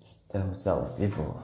Estamos ao vivo.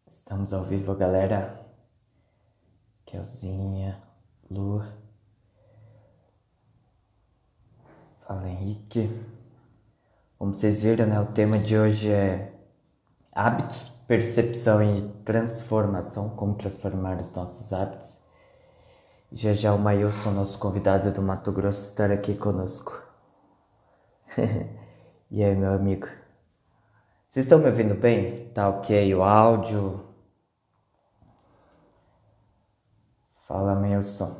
Estamos ao vivo, galera. Kelzinha, Lu, fala Henrique. Como vocês viram, né? O tema de hoje é hábitos, percepção e transformação. Como transformar os nossos hábitos. Já já o Mailson, nosso convidado do Mato Grosso, estará aqui conosco. E aí, meu amigo? Vocês estão me ouvindo bem? Tá ok o áudio? Fala, Mailson.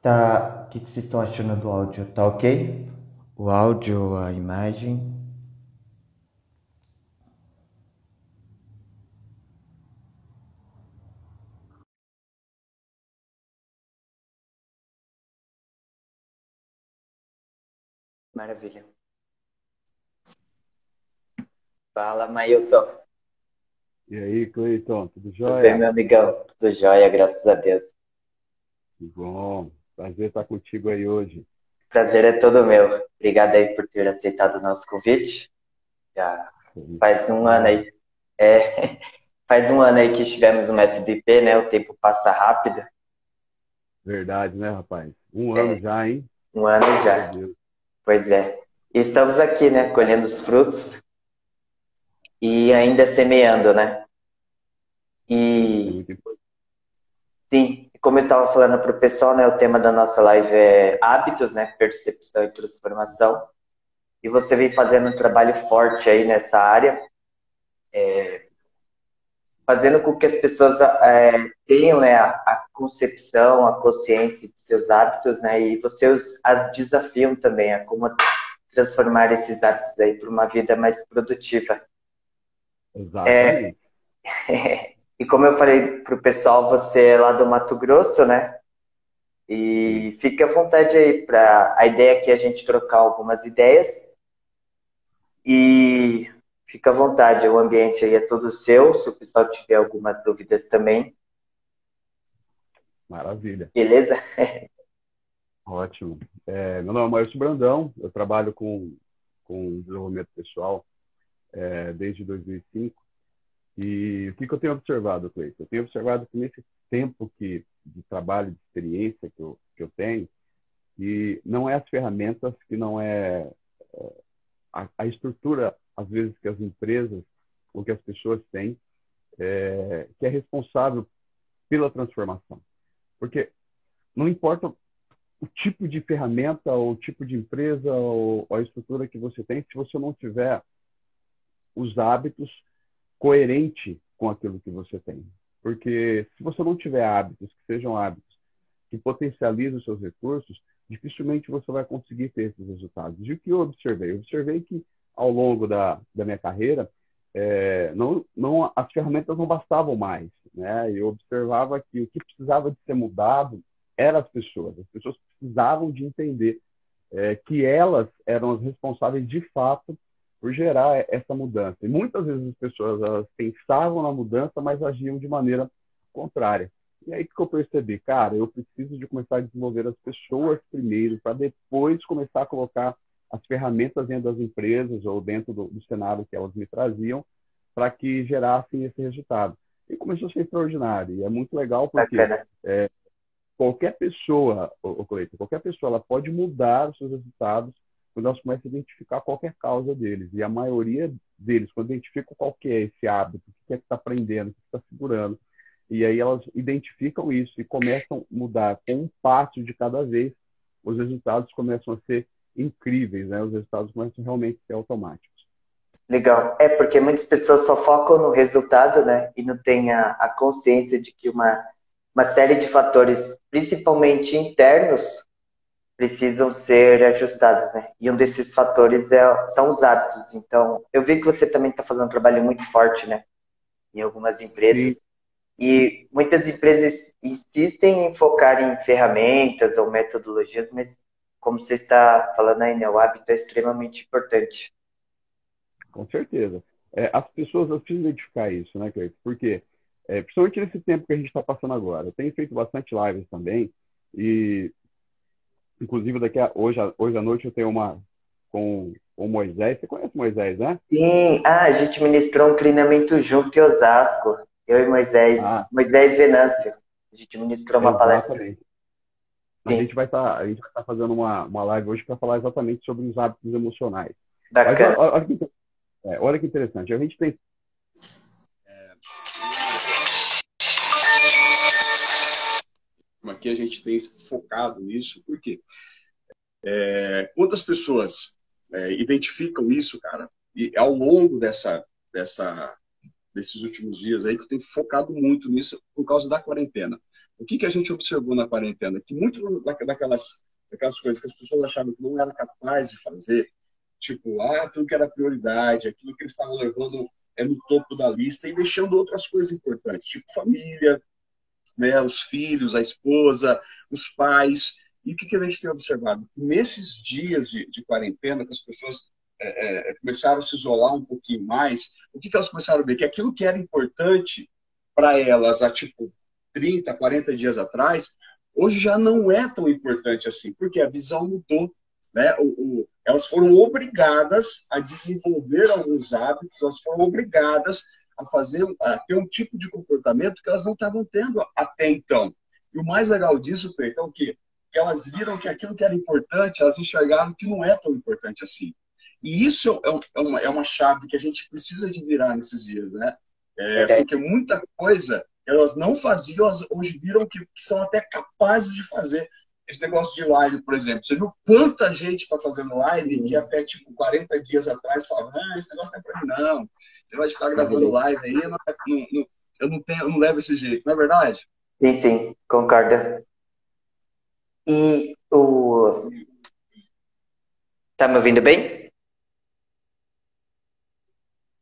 Tá, o que vocês estão achando do áudio? Tá ok? O áudio, a imagem. Maravilha. Fala, Mailson. E aí, Cleiton, tudo Tudo bem, jóia? meu amigão? Tudo jóia, graças a Deus. Que bom, prazer estar contigo aí hoje. Prazer é todo meu. Obrigado aí por ter aceitado o nosso convite. Já faz um ano Ah, aí. É, faz um ano aí que estivemos no Método IP, né? O tempo passa rápido. verdade, né, rapaz? Um ano É, já, hein? um ano Meu já. Deus, Pois é. E estamos aqui, né? Colhendo os frutos e ainda semeando, né? isso é E muito importante. sim, como eu estava falando para o pessoal, né, o tema da nossa live é hábitos, né, percepção e transformação. E você vem fazendo um trabalho forte aí nessa área, fazendo com que as pessoas tenham, né, a concepção, a consciência de seus hábitos, né, e você as desafiam também a como transformar esses hábitos aí para uma vida mais produtiva. Exatamente. E como eu falei para o pessoal, você é lá do Mato Grosso, né? Sim, E fique à vontade aí para a ideia aqui é a gente trocar algumas ideias e fica à vontade, o ambiente aí é todo seu, se o pessoal tiver algumas dúvidas também, maravilha. beleza? Ótimo. Meu nome é Márcio Brandão, eu trabalho com desenvolvimento pessoal desde 2005. E o que eu tenho observado, Cleiton? Eu tenho observado que nesse tempo de trabalho, de experiência que eu tenho, e não é as ferramentas, que não é a estrutura, às vezes, que as empresas ou que as pessoas têm, que é responsável pela transformação. Porque não importa o tipo de ferramenta, ou o tipo de empresa, ou a estrutura que você tem, se você não tiver os hábitos coerente com aquilo que você tem. Porque se você não tiver hábitos que sejam hábitos que potencializem os seus recursos, dificilmente você vai conseguir ter esses resultados. E o que eu observei? Eu observei que ao longo da minha carreira, as ferramentas não bastavam mais. Né? Eu observava que o que precisava de ser mudado eram as pessoas. As pessoas precisavam de entender que elas eram as responsáveis de fato por gerar essa mudança. E muitas vezes as pessoas elas pensavam na mudança, mas agiam de maneira contrária. E aí que eu percebi, cara, eu preciso de começar a desenvolver as pessoas primeiro, para depois começar a colocar as ferramentas dentro das empresas ou dentro do cenário que elas me traziam, para que gerassem esse resultado. E começou a ser extraordinário. E é muito legal porque Bacana. qualquer pessoa, Cleiton, qualquer pessoa, ela pode mudar os seus resultados quando elas começam a identificar qualquer causa deles. E a maioria deles, quando identificam qual que é esse hábito, o que é que está aprendendo, o que está segurando, e aí elas identificam isso e começam a mudar com um passo de cada vez, os resultados começam a ser incríveis, né? Os resultados começam realmente a ser automáticos. Legal. É porque muitas pessoas só focam no resultado, né? E não têm a consciência de que uma uma série de fatores, principalmente internos, precisam ser ajustados, né? E um desses fatores são os hábitos. Então, eu vi que você também está fazendo um trabalho muito forte, né? Em algumas Sim, empresas. E muitas empresas insistem em focar em ferramentas ou metodologias, mas como você está falando aí, né? O hábito é extremamente importante. com certeza. As pessoas elas precisam identificar isso, né, Cleiton? Porque, principalmente nesse tempo que a gente está passando agora, eu tenho feito bastante lives também, e inclusive hoje à noite eu tenho uma com o Moisés. Você conhece o Moisés, né? Sim, a gente ministrou um treinamento junto em Osasco, eu e Moisés, Ah, Moisés Venâncio. A gente ministrou uma palestra. exatamente. A Sim, gente vai estar fazendo uma live hoje para falar exatamente sobre os hábitos emocionais. Mas bacana. olha que interessante. A gente tem aqui a gente tem focado nisso, por quê? Quantas pessoas identificam isso, cara? E ao longo desses últimos dias aí que eu tenho focado muito nisso por causa da quarentena. O que a gente observou na quarentena? Que muito daquelas coisas que as pessoas achavam que não era capaz de fazer, tipo, aquilo que era prioridade, aquilo que eles estavam levando no topo da lista e deixando outras coisas importantes, tipo família, né, os filhos, a esposa, os pais. E o que a gente tem observado? Nesses dias de quarentena, que as pessoas começaram a se isolar um pouquinho mais, o que elas começaram a ver? Que aquilo que era importante para elas há, tipo, 30, 40 dias atrás, hoje já não é tão importante assim, porque a visão mudou. Né? Elas foram obrigadas a desenvolver alguns hábitos, elas foram obrigadas a ter um tipo de comportamento que elas não estavam tendo até então. E o mais legal disso, Cleiton, é o quê? Que elas viram que aquilo que era importante, elas enxergaram que não é tão importante assim. E isso é uma chave que a gente precisa de virar nesses dias, né? Verdade. Porque muita coisa elas não faziam, elas hoje viram que são até capazes de fazer. Esse negócio de live, por exemplo. Você viu quanta gente está fazendo live que até tipo 40 dias atrás falava, esse negócio não é para mim, não. Você vai ficar gravando live aí, eu não levo esse jeito, não é verdade? Sim, sim, concordo. E o. Tá me ouvindo bem?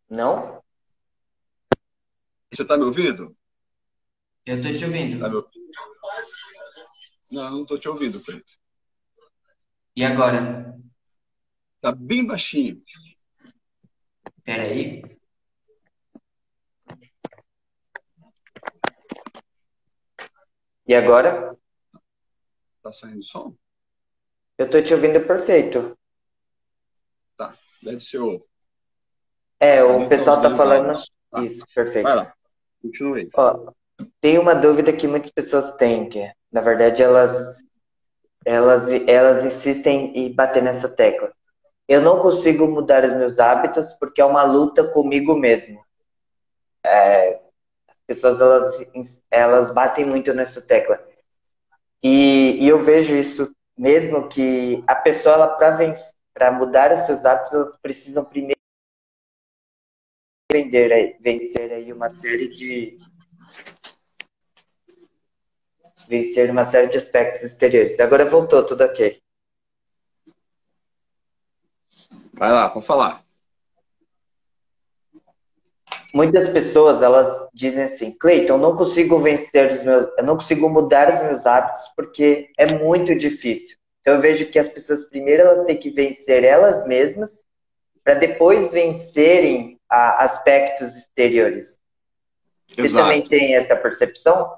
Não? Você está me ouvindo? Eu tô te Tá me ouvindo. ouvindo? Não, eu não estou te ouvindo, Cleiton. E agora? Tá bem baixinho. Peraí. E agora? Tá saindo som? Eu tô te ouvindo perfeito. Tá, deve ser o. É, o Ali tá os pessoal tá dois falando áudios. Tá, isso, vai perfeito. lá, continue. Ó, tem uma dúvida que muitas pessoas têm, que é, na verdade elas insistem em bater nessa tecla. Eu não consigo mudar os meus hábitos porque é uma luta comigo mesmo. As pessoas elas batem muito nessa tecla. E eu vejo isso mesmo que a pessoa ela para mudar os seus hábitos, elas precisam primeiro vencer aí uma série de aspectos exteriores. Agora voltou tudo ok. Vai lá, pode falar. Muitas pessoas elas dizem assim, Cleiton, eu não consigo mudar os meus hábitos porque é muito difícil. Então eu vejo que as pessoas primeiro elas têm que vencer elas mesmas para depois vencerem aspectos exteriores. Você também Exato. tem essa percepção?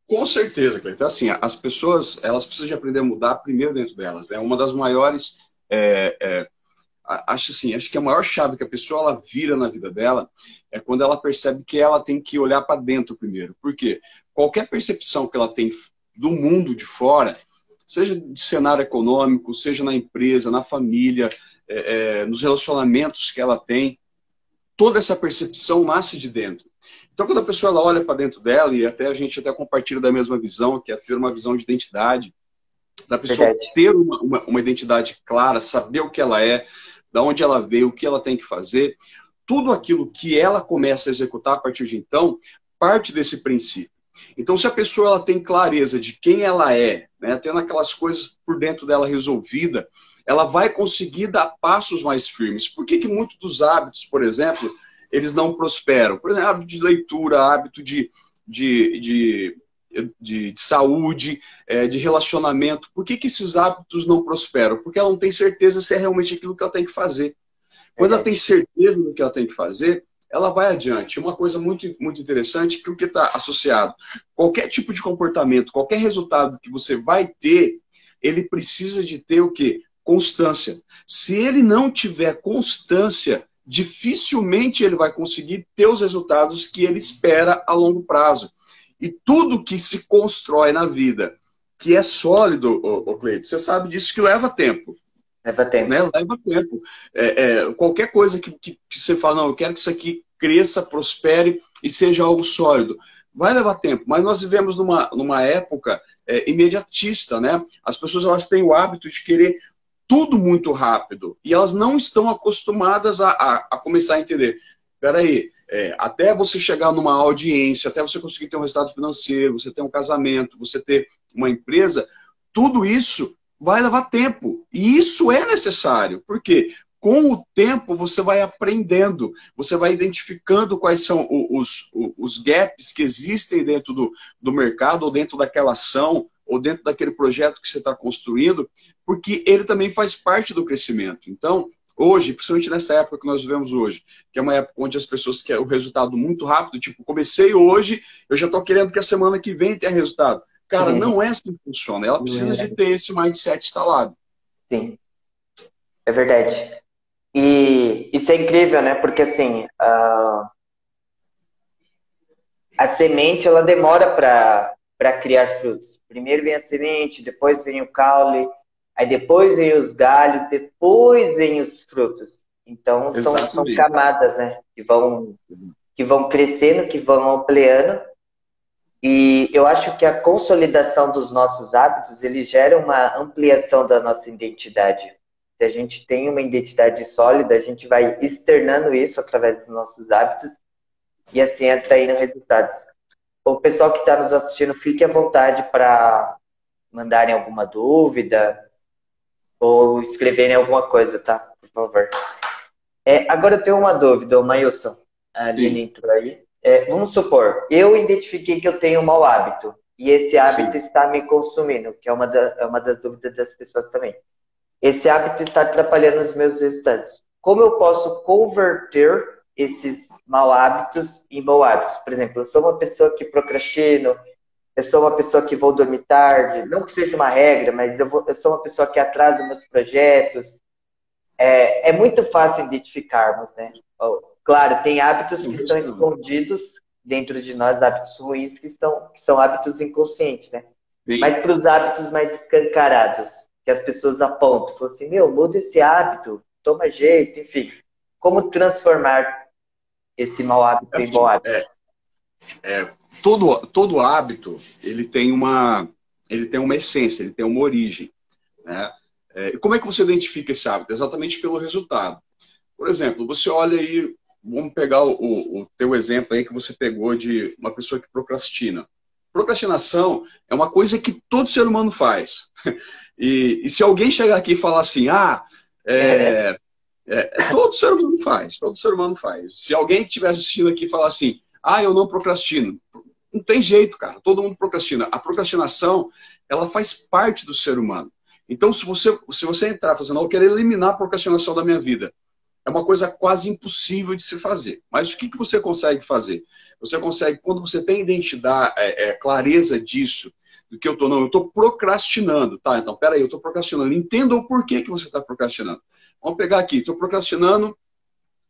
Com certeza, Cleiton. Então, assim, as pessoas elas precisam de aprender a mudar primeiro dentro delas. Né? Uma das maiores acho que a maior chave que a pessoa ela vira na vida dela é quando ela percebe que ela tem que olhar para dentro primeiro. Por quê? Qualquer percepção que ela tem do mundo de fora, seja de cenário econômico, seja na empresa, na família, nos relacionamentos que ela tem, toda essa percepção nasce de dentro. Então, quando a pessoa ela olha para dentro dela, e até a gente até compartilha da mesma visão, que é ter uma visão de identidade, da pessoa Verdade. ter uma identidade clara, saber o que ela é, da onde ela veio, o que ela tem que fazer, tudo aquilo que ela começa a executar a partir de então, parte desse princípio. Então, se a pessoa ela tem clareza de quem ela é, né, tendo aquelas coisas por dentro dela resolvida, ela vai conseguir dar passos mais firmes. Por que muitos dos hábitos, por exemplo, eles não prosperam? Por exemplo, hábito de leitura, hábito de saúde, de relacionamento. Por que esses hábitos não prosperam? Porque ela não tem certeza se é realmente aquilo que ela tem que fazer. Quando ela tem certeza do que ela tem que fazer, ela vai adiante. Uma coisa muito, muito interessante, que o que está associado, qualquer tipo de comportamento, qualquer resultado que você vai ter, ele precisa de ter o quê? Constância. Se ele não tiver constância, dificilmente ele vai conseguir ter os resultados que ele espera a longo prazo. E tudo que se constrói na vida, que é sólido, Cleide, você sabe disso, que leva tempo. Leva tempo. Né? Leva tempo. Qualquer coisa que você fala, não, eu quero que isso aqui cresça, prospere e seja algo sólido. Vai levar tempo, mas nós vivemos numa época imediatista, né? As pessoas elas têm o hábito de querer tudo muito rápido e elas não estão acostumadas a começar a entender. Peraí, até você chegar numa audiência, até você conseguir ter um resultado financeiro, você ter um casamento, você ter uma empresa, tudo isso vai levar tempo. E isso é necessário. Por quê? Com o tempo, você vai aprendendo, você vai identificando quais são os gaps que existem dentro do mercado, ou dentro daquela ação, ou dentro daquele projeto que você está construindo, porque ele também faz parte do crescimento. Então, hoje, principalmente nessa época que nós vivemos hoje, que é uma época onde as pessoas querem o resultado muito rápido, tipo, comecei hoje, eu já estou querendo que a semana que vem tenha resultado. Cara, não é assim que funciona. Ela precisa de ter esse mindset instalado. Sim, é verdade. E isso é incrível, né? Porque assim, a semente ela demora para criar frutos. Primeiro vem a semente, depois vem o caule, aí depois vem os galhos, depois vem os frutos. Então são camadas, né? Que vão crescendo, que vão ampliando. E eu acho que a consolidação dos nossos hábitos, ele gera uma ampliação da nossa identidade. Se a gente tem uma identidade sólida, a gente vai externando isso através dos nossos hábitos e assim atraindo resultados. O pessoal que está nos assistindo, fique à vontade para mandarem alguma dúvida ou escreverem alguma coisa, tá? Por favor. Agora eu tenho uma dúvida, Mailson. A Aline entrou aí. Vamos supor, eu identifiquei que eu tenho um mau hábito e esse hábito está me consumindo, que é uma das dúvidas das pessoas também. Esse hábito está atrapalhando os meus resultados. Como eu posso converter esses mau hábitos em bons hábitos? Por exemplo, eu sou uma pessoa que procrastino, eu sou uma pessoa que vou dormir tarde, não que seja uma regra, mas eu sou uma pessoa que atrasa meus projetos. É muito fácil identificarmos, né? Claro, tem hábitos que estão escondidos dentro de nós, hábitos ruins que são hábitos inconscientes, né? Sim. Mas para os hábitos mais escancarados, que as pessoas apontam, falam assim, muda esse hábito, toma jeito, enfim. Como transformar esse mau hábito em bom hábito? Todo hábito, ele tem uma essência, ele tem uma origem, né? Como é que você identifica esse hábito? Exatamente pelo resultado. Por exemplo, você olha aí, vamos pegar o teu exemplo aí que você pegou de uma pessoa que procrastina. Procrastinação é uma coisa que todo ser humano faz. E se alguém chegar aqui e falar assim, todo ser humano faz, todo ser humano faz. Se alguém estiver assistindo aqui e falar assim, eu não procrastino, não tem jeito, cara, todo mundo procrastina. A procrastinação, ela faz parte do ser humano. Então, se você entrar fazendo, eu quero eliminar a procrastinação da minha vida, é uma coisa quase impossível de se fazer. Mas o que você consegue fazer? Você consegue, quando você tem identidade, clareza disso, do que eu estou procrastinando, tá? Então, peraí, eu estou procrastinando. Entenda o porquê que você está procrastinando. Vamos pegar aqui, estou procrastinando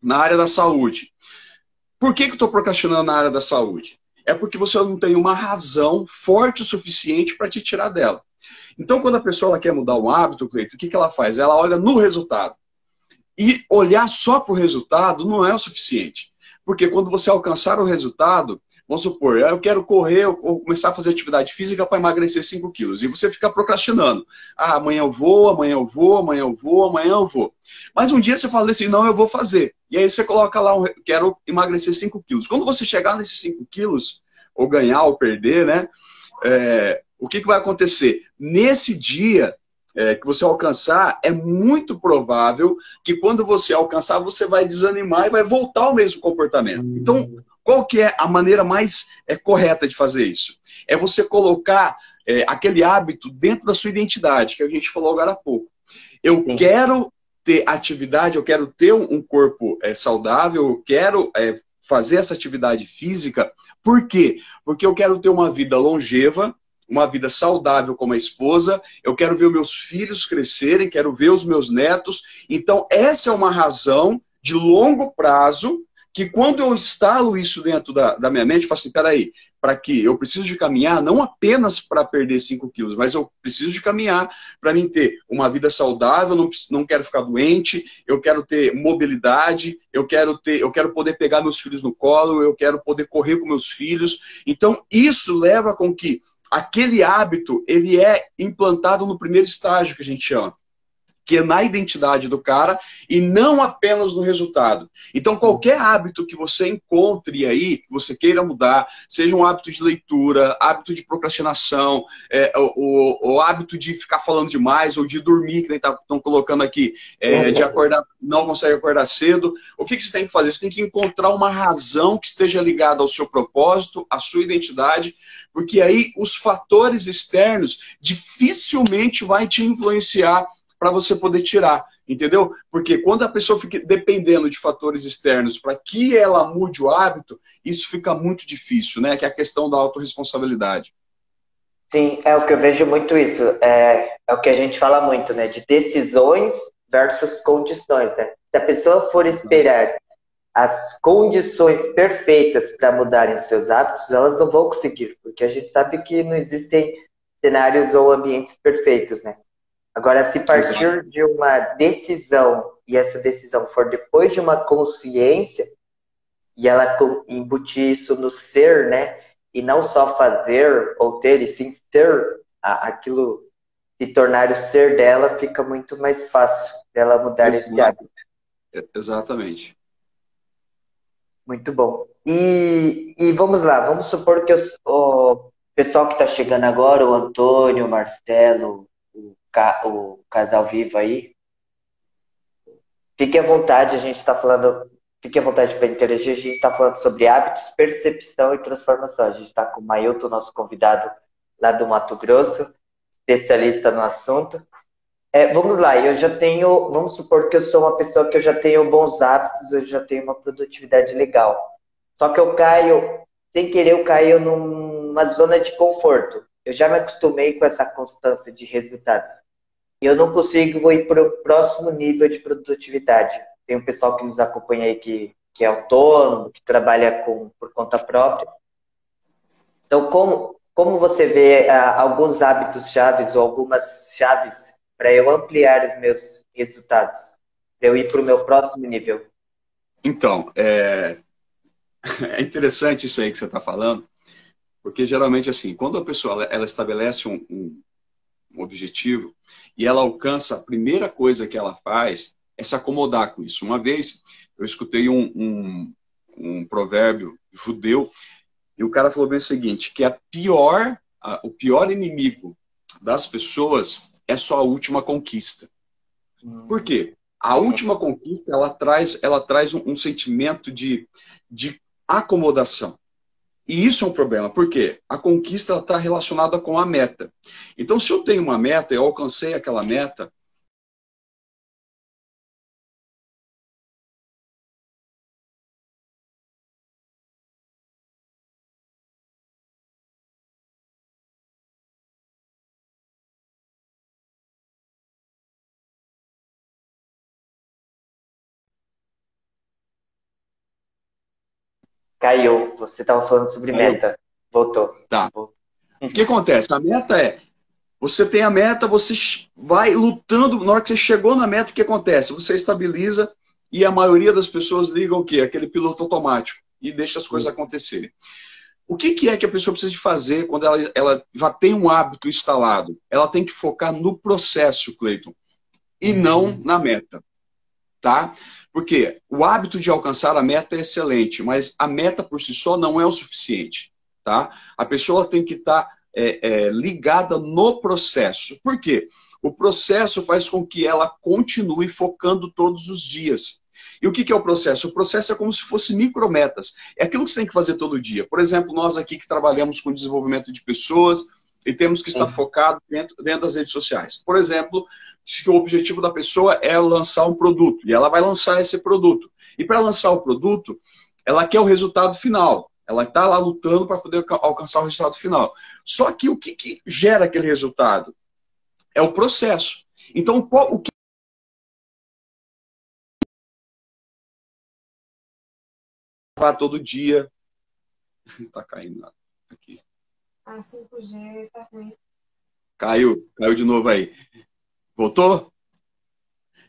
na área da saúde. Por que eu estou procrastinando na área da saúde? É porque você não tem uma razão forte o suficiente para te tirar dela. Então, quando a pessoa ela quer mudar um hábito, Cleiton, o que ela faz? Ela olha no resultado. E olhar só para o resultado não é o suficiente. Porque quando você alcançar o resultado, vamos supor, eu quero correr, ou começar a fazer atividade física para emagrecer 5 quilos. E você fica procrastinando. Amanhã eu vou, amanhã eu vou, amanhã eu vou, amanhã eu vou. Mas um dia você fala assim, não, eu vou fazer. E aí você coloca lá, quero emagrecer 5 quilos. Quando você chegar nesses 5 quilos, ou ganhar ou perder, né? O que vai acontecer? Nesse dia que você alcançar, é muito provável que quando você alcançar, você vai desanimar e vai voltar ao mesmo comportamento. Então, qual que é a maneira mais correta de fazer isso? É você colocar aquele hábito dentro da sua identidade, que a gente falou agora há pouco. Eu quero ter atividade, eu quero ter um corpo saudável, eu quero fazer essa atividade física. Por quê? Porque eu quero ter uma vida longeva, uma vida saudável como a esposa, eu quero ver os meus filhos crescerem, quero ver os meus netos. Então, essa é uma razão de longo prazo, que quando eu instalo isso dentro da minha mente, eu falo assim, peraí, para que eu preciso de caminhar, não apenas para perder 5 quilos, mas eu preciso de caminhar para mim ter uma vida saudável, não quero ficar doente, eu quero ter mobilidade, eu quero poder pegar meus filhos no colo, eu quero poder correr com meus filhos. Então, isso leva com que aquele hábito, ele é implantado no primeiro estágio, que a gente chama, que é na identidade do cara e não apenas no resultado. Então, qualquer hábito que você encontre aí, que você queira mudar, seja um hábito de leitura, hábito de procrastinação, o hábito de ficar falando demais, ou de dormir, que nem estão colocando aqui, de acordar, não consegue acordar cedo, o que você tem que fazer? Você tem que encontrar uma razão que esteja ligada ao seu propósito, à sua identidade, porque aí os fatores externos dificilmente vai te influenciar para você poder tirar, entendeu? Porque quando a pessoa fica dependendo de fatores externos para que ela mude o hábito, isso fica muito difícil, né? Que é a questão da autorresponsabilidade. Sim, é o que eu vejo muito isso. É o que a gente fala muito, né? De decisões versus condições, né? Se a pessoa for esperar as condições perfeitas para mudarem seus hábitos, elas não vão conseguir, porque a gente sabe que não existem cenários ou ambientes perfeitos, né? Agora, se partir de uma decisão, e essa decisão for depois de uma consciência, e ela embutir isso no ser, né? E não só fazer ou ter, e sim ser, aquilo se tornar o ser dela, fica muito mais fácil dela mudar esse hábito. Exatamente. Muito bom. E vamos lá, vamos supor que o pessoal que está chegando agora, o Antônio, o Marcelo, o casal vivo aí, fique à vontade, a gente está falando, fique à vontade para interagir, a gente está falando sobre hábitos, percepção e transformação. A gente está com o Mailton, nosso convidado lá do Mato Grosso, especialista no assunto. Vamos lá, vamos supor que eu sou uma pessoa que eu já tenho bons hábitos, eu já tenho uma produtividade legal. Só que sem querer, eu caio numa zona de conforto. Eu já me acostumei com essa constância de resultados. E eu não consigo ir para o próximo nível de produtividade. Tem um pessoal que nos acompanha aí que é autônomo, que trabalha por conta própria. Então, como você vê alguns hábitos chaves ou algumas chaves para eu ampliar os meus resultados, para eu ir para o meu próximo nível? Então, é interessante isso aí que você está falando, porque geralmente, assim, quando a pessoa ela estabelece um objetivo e ela alcança, a primeira coisa que ela faz é se acomodar com isso. Uma vez eu escutei um provérbio judeu e o cara falou bem o seguinte, que o pior inimigo das pessoas é só a última conquista. Por quê? A última conquista ela traz um sentimento de acomodação. E isso é um problema, porque a conquista está relacionada com a meta. Então, se eu tenho uma meta, eu alcancei aquela meta, Caiu. Você estava falando sobre meta. Voltou. Tá. O que acontece? A meta você tem a meta, você vai lutando, na hora que você chegou na meta, o que acontece? Você estabiliza e a maioria das pessoas ligam o quê? Aquele piloto automático e deixa as coisas acontecerem. O que é que a pessoa precisa de fazer quando ela já tem um hábito instalado? Ela tem que focar no processo, Cleiton, e não na meta. Tá? Porque o hábito de alcançar a meta é excelente, mas a meta por si só não é o suficiente. tá? A pessoa tem que estar ligada no processo. Por quê? O processo faz com que ela continue focando todos os dias. E o que é o processo? O processo é como se fosse micrometas. É aquilo que você tem que fazer todo dia. Por exemplo, nós aqui que trabalhamos com desenvolvimento de pessoas e temos que estar focado dentro das redes sociais. Por exemplo, se o objetivo da pessoa é lançar um produto, e ela vai lançar esse produto. E para lançar o produto, ela quer o resultado final. Ela está lá lutando para poder alcançar o resultado final. Só que o que gera aquele resultado? É o processo. Então, o que vai todo dia? Está caindo aqui. A 5G tá ruim. Caiu de novo aí. Voltou?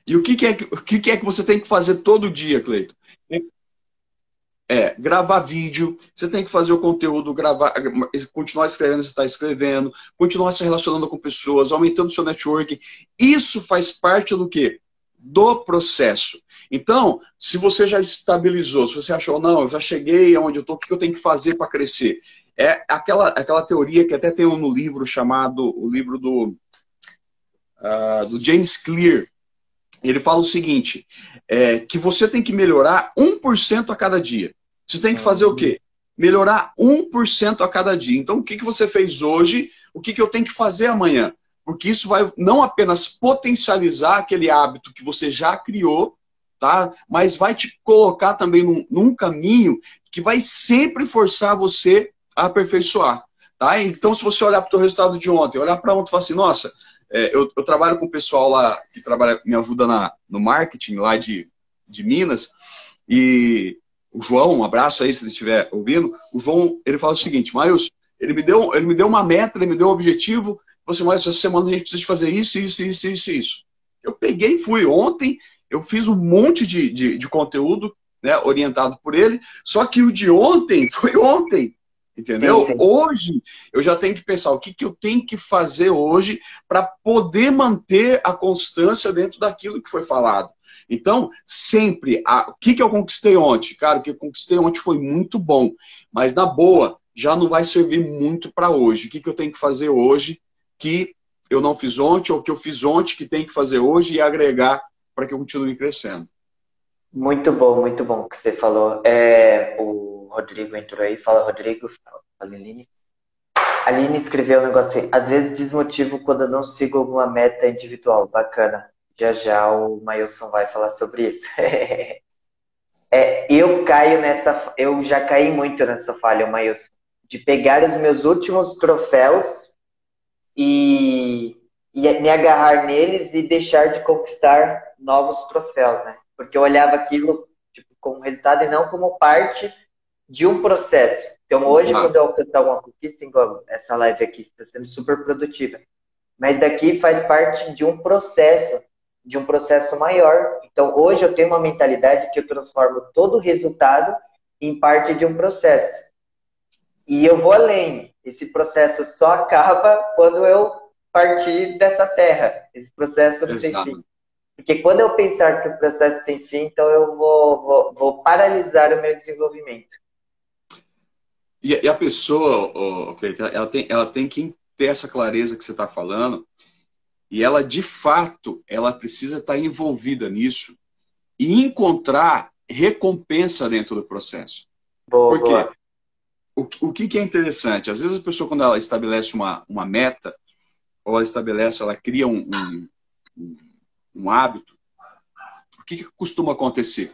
E o que é que você tem que fazer todo dia, Cleiton? Gravar vídeo, você tem que fazer o conteúdo, gravar, continuar escrevendo, você está escrevendo, continuar se relacionando com pessoas, aumentando o seu networking. Isso faz parte do quê? Do processo. Então, se você já estabilizou, se você achou, não, eu já cheguei aonde eu estou, o que eu tenho que fazer para crescer? É aquela teoria que até tem no livro chamado, o livro do James Clear. Ele fala o seguinte, que você tem que melhorar 1% a cada dia. Você tem que fazer o quê? Melhorar 1% a cada dia. Então, o que você fez hoje, o que eu tenho que fazer amanhã? Porque isso vai não apenas potencializar aquele hábito que você já criou, tá? Mas vai te colocar também num caminho que vai sempre forçar você a aperfeiçoar. Tá? Então, se você olhar para o teu resultado de ontem, olhar para ontem e falar assim, nossa, eu trabalho com o pessoal lá que me ajuda no marketing lá de Minas, e o João, um abraço aí se ele estiver ouvindo, o João, ele fala o seguinte, Maílson, ele me deu uma meta, ele me deu um objetivo, você, mas essa semana a gente precisa de fazer isso. Eu peguei e fui. Ontem eu fiz um monte de conteúdo, né, orientado por ele, só que o de ontem foi ontem. Entendeu? Sim. Hoje eu já tenho que pensar o que eu tenho que fazer hoje para poder manter a constância dentro daquilo que foi falado. Então, sempre, o que eu conquistei ontem? Cara, o que eu conquistei ontem foi muito bom, mas na boa, já não vai servir muito para hoje. O que eu tenho que fazer hoje que eu não fiz ontem, ou que eu fiz ontem que tem que fazer hoje e agregar para que eu continue crescendo. Muito bom o que você falou. O Rodrigo entrou aí. Fala, Rodrigo. Fala, Aline. A Aline escreveu um negócio assim. Às vezes desmotivo quando eu não sigo alguma meta individual. Bacana. Já o Maílson vai falar sobre isso. Eu já caí muito nessa falha, Maílson, de pegar os meus últimos troféus e me agarrar neles e deixar de conquistar novos troféus, né? Porque eu olhava aquilo como resultado e não como parte de um processo. Então hoje, quando eu alcançar alguma conquista, igual essa live aqui está sendo super produtiva, mas daqui faz parte de um processo maior. Então hoje eu tenho uma mentalidade que eu transformo todo o resultado em parte de um processo. E eu vou além. Esse processo só acaba quando eu partir dessa terra. Esse processo não tem fim. Porque quando eu pensar que o processo tem fim, então eu vou paralisar o meu desenvolvimento. E a pessoa, ela tem que ter essa clareza que você está falando, e ela, de fato, ela precisa estar envolvida nisso e encontrar recompensa dentro do processo. Por quê? O que é interessante? Às vezes a pessoa, quando ela estabelece uma meta, ou ela cria um hábito, o que costuma acontecer?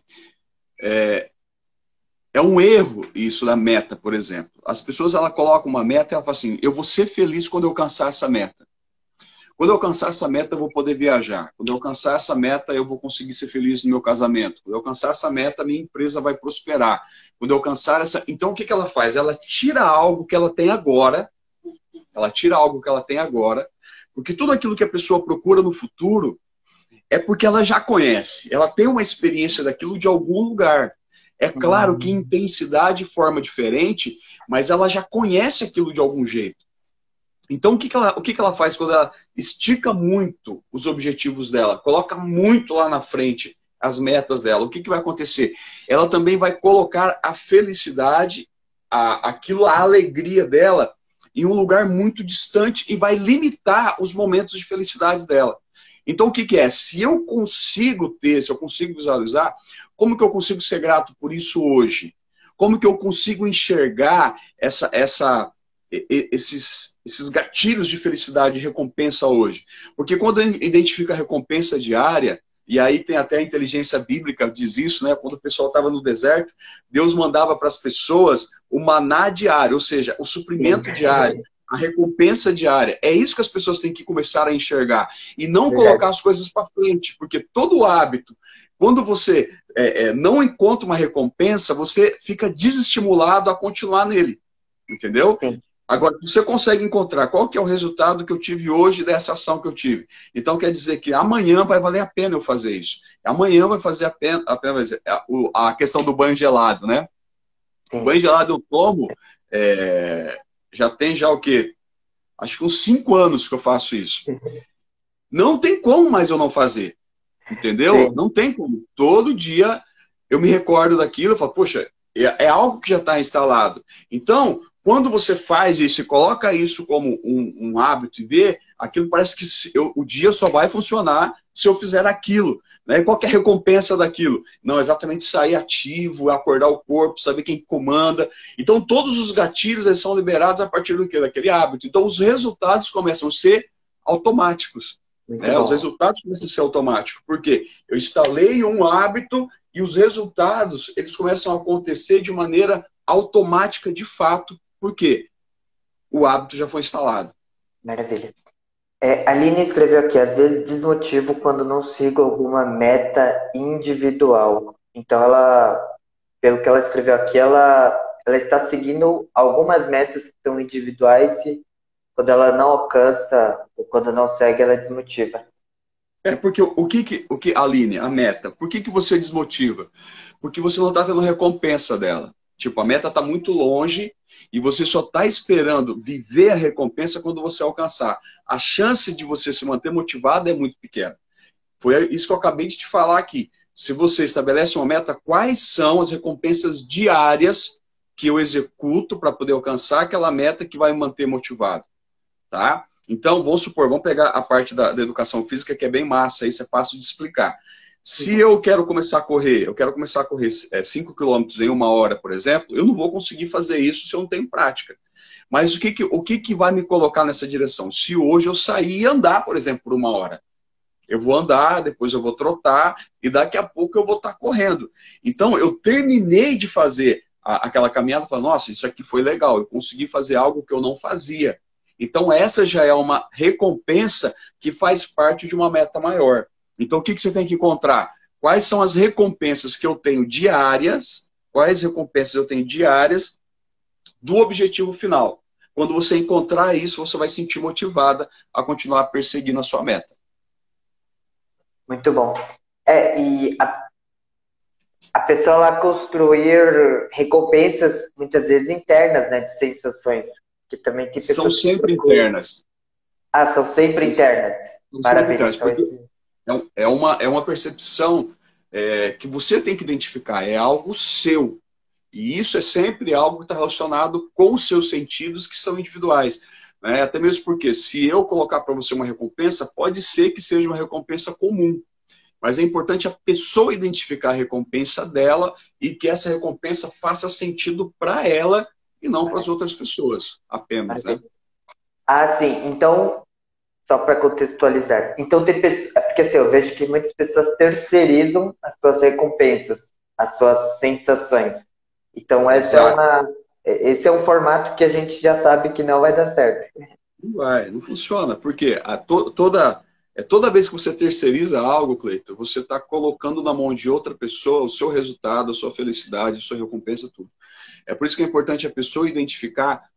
É um erro isso da meta, por exemplo. As pessoas, ela colocam uma meta e ela fala assim, eu vou ser feliz quando eu alcançar essa meta. Quando eu alcançar essa meta, eu vou poder viajar. Quando eu alcançar essa meta, eu vou conseguir ser feliz no meu casamento. Quando eu alcançar essa meta, minha empresa vai prosperar. Quando eu alcançar essa... Então, o que ela faz? Ela tira algo que ela tem agora, porque tudo aquilo que a pessoa procura no futuro é porque ela já conhece. Ela tem uma experiência daquilo de algum lugar. É claro que intensidade e forma diferente, mas ela já conhece aquilo de algum jeito. Então, o que ela faz quando ela estica muito os objetivos dela, coloca muito lá na frente as metas dela? O que vai acontecer? Ela também vai colocar a felicidade aquilo, a alegria dela em um lugar muito distante e vai limitar os momentos de felicidade dela. Então, o que que é? Se eu consigo ter, se eu consigo visualizar, como que eu consigo ser grato por isso hoje? Como que eu consigo enxergar esses gatilhos de felicidade e recompensa hoje? Porque quando eu identifico a recompensa diária, e aí tem até a inteligência bíblica diz isso, né? Quando o pessoal estava no deserto, Deus mandava para as pessoas o maná diário, ou seja, o suprimento diário, a recompensa diária. É isso que as pessoas têm que começar a enxergar. E não colocar as coisas para frente, porque todo hábito, quando você não encontra uma recompensa, você fica desestimulado a continuar nele. Entendeu? Sim. Agora, você consegue encontrar qual que é o resultado que eu tive hoje dessa ação que eu tive. Então, quer dizer que amanhã vai valer a pena eu fazer isso. Amanhã vai fazer a pena a questão do banho gelado, né? Sim. O banho gelado eu tomo, já tem o quê? Acho que uns 5 anos que eu faço isso. Não tem como mais eu não fazer. Entendeu? Sim. Não tem como. Todo dia eu me recordo daquilo, eu falo, poxa, é algo que já está instalado. Então, quando você faz isso e coloca isso como um hábito e vê, aquilo parece que o dia só vai funcionar se eu fizer aquilo. Né? Qual que é a recompensa daquilo? Não, exatamente sair ativo, acordar o corpo, saber quem comanda. Então, todos os gatilhos eles são liberados a partir do quê? Daquele hábito. Então, os resultados começam a ser automáticos. Né? Os resultados começam a ser automáticos. Por quê? Eu instalei um hábito e os resultados eles começam a acontecer de maneira automática, de fato. Por quê? O hábito já foi instalado. Maravilha. A Aline escreveu aqui, às vezes desmotivo quando não sigo alguma meta individual. Então, pelo que ela escreveu aqui, ela está seguindo algumas metas que são individuais e quando ela não alcança ou quando não segue, ela desmotiva. Porque o que Aline, a meta, por que você desmotiva? Porque você não está tendo recompensa dela. Tipo, a meta está muito longe e você só está esperando viver a recompensa quando você alcançar. A chance de você se manter motivado é muito pequena. Foi isso que eu acabei de te falar aqui. Se você estabelece uma meta, quais são as recompensas diárias que eu executo para poder alcançar aquela meta que vai me manter motivado? Tá? Então, vamos pegar a parte da educação física, que é bem massa, isso é fácil de explicar. Se eu quero começar a correr, 5 quilômetros em 1 hora, por exemplo, eu não vou conseguir fazer isso se eu não tenho prática. Mas o que vai me colocar nessa direção? Se hoje eu sair e andar, por exemplo, por 1 hora. Eu vou andar, depois eu vou trotar, e daqui a pouco eu vou estar correndo. Então, eu terminei de fazer aquela caminhada e falei, nossa, isso aqui foi legal, eu consegui fazer algo que eu não fazia. Então, essa já é uma recompensa que faz parte de uma meta maior. Então, o que você tem que encontrar? Quais são as recompensas que eu tenho diárias? Quais recompensas eu tenho diárias do objetivo final? Quando você encontrar isso, você vai se sentir motivada a continuar perseguindo a sua meta. Muito bom. E a pessoa lá construir recompensas, muitas vezes internas, né, de sensações. Que também tem são sempre internas. São sempre internas. Maravilha. É uma percepção que você tem que identificar, é algo seu. E isso é sempre algo que está relacionado com os seus sentidos, que são individuais. Né? Até mesmo porque, se eu colocar para você uma recompensa, pode ser que seja uma recompensa comum. Mas é importante a pessoa identificar a recompensa dela e que essa recompensa faça sentido para ela e não para as outras pessoas, apenas, né? Sim. Então, só para contextualizar. Então, tem pessoas... Porque assim, eu vejo que muitas pessoas terceirizam as suas recompensas, as suas sensações. Então, esse é um formato que a gente já sabe que não vai dar certo. Não vai, não funciona. Porque toda vez que você terceiriza algo, Cleiton, você está colocando na mão de outra pessoa o seu resultado, a sua felicidade, a sua recompensa, tudo. É por isso que é importante a pessoa identificar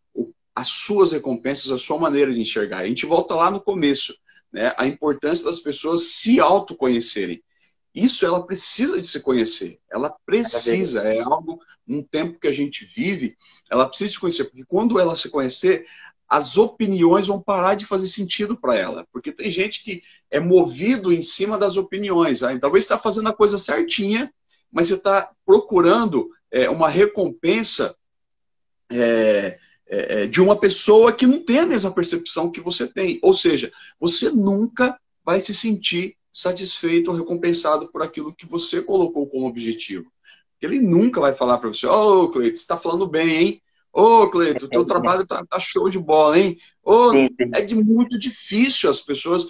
as suas recompensas, a sua maneira de enxergar. A gente volta lá no começo, né? A importância das pessoas se autoconhecerem. Isso ela precisa de se conhecer. Ela precisa, é algo, um tempo que a gente vive, ela precisa se conhecer, porque quando ela se conhecer, as opiniões vão parar de fazer sentido para ela. Porque tem gente que é movido em cima das opiniões. Talvez você está fazendo a coisa certinha, mas você está procurando uma recompensa de uma pessoa que não tem a mesma percepção que você tem. Ou seja, você nunca vai se sentir satisfeito ou recompensado por aquilo que você colocou como objetivo. Ele nunca vai falar para você: ô, Cleito, você está falando bem, hein? Ô, Cleito, o teu trabalho tá show de bola, hein? Ô, Sim, sim. muito difícil as pessoas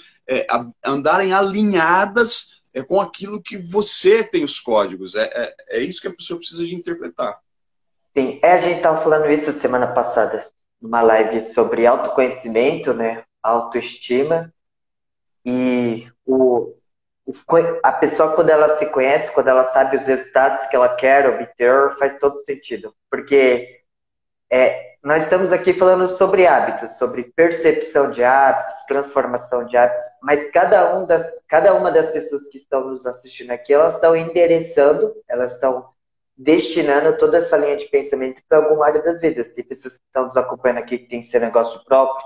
andarem alinhadas com aquilo que você tem os códigos. É isso que a pessoa precisa de interpretar. Sim, a gente estava falando isso semana passada, numa live sobre autoconhecimento, né? Autoestima. E a pessoa, quando ela se conhece, quando ela sabe os resultados que ela quer obter, faz todo sentido. Porque nós estamos aqui falando sobre hábitos, sobre percepção de hábitos, transformação de hábitos, mas cada uma das pessoas que estão nos assistindo aqui, elas estão endereçando, elas estão destinando toda essa linha de pensamento para alguma área das vidas. Tem pessoas que estão nos acompanhando aqui que têm seu negócio próprio,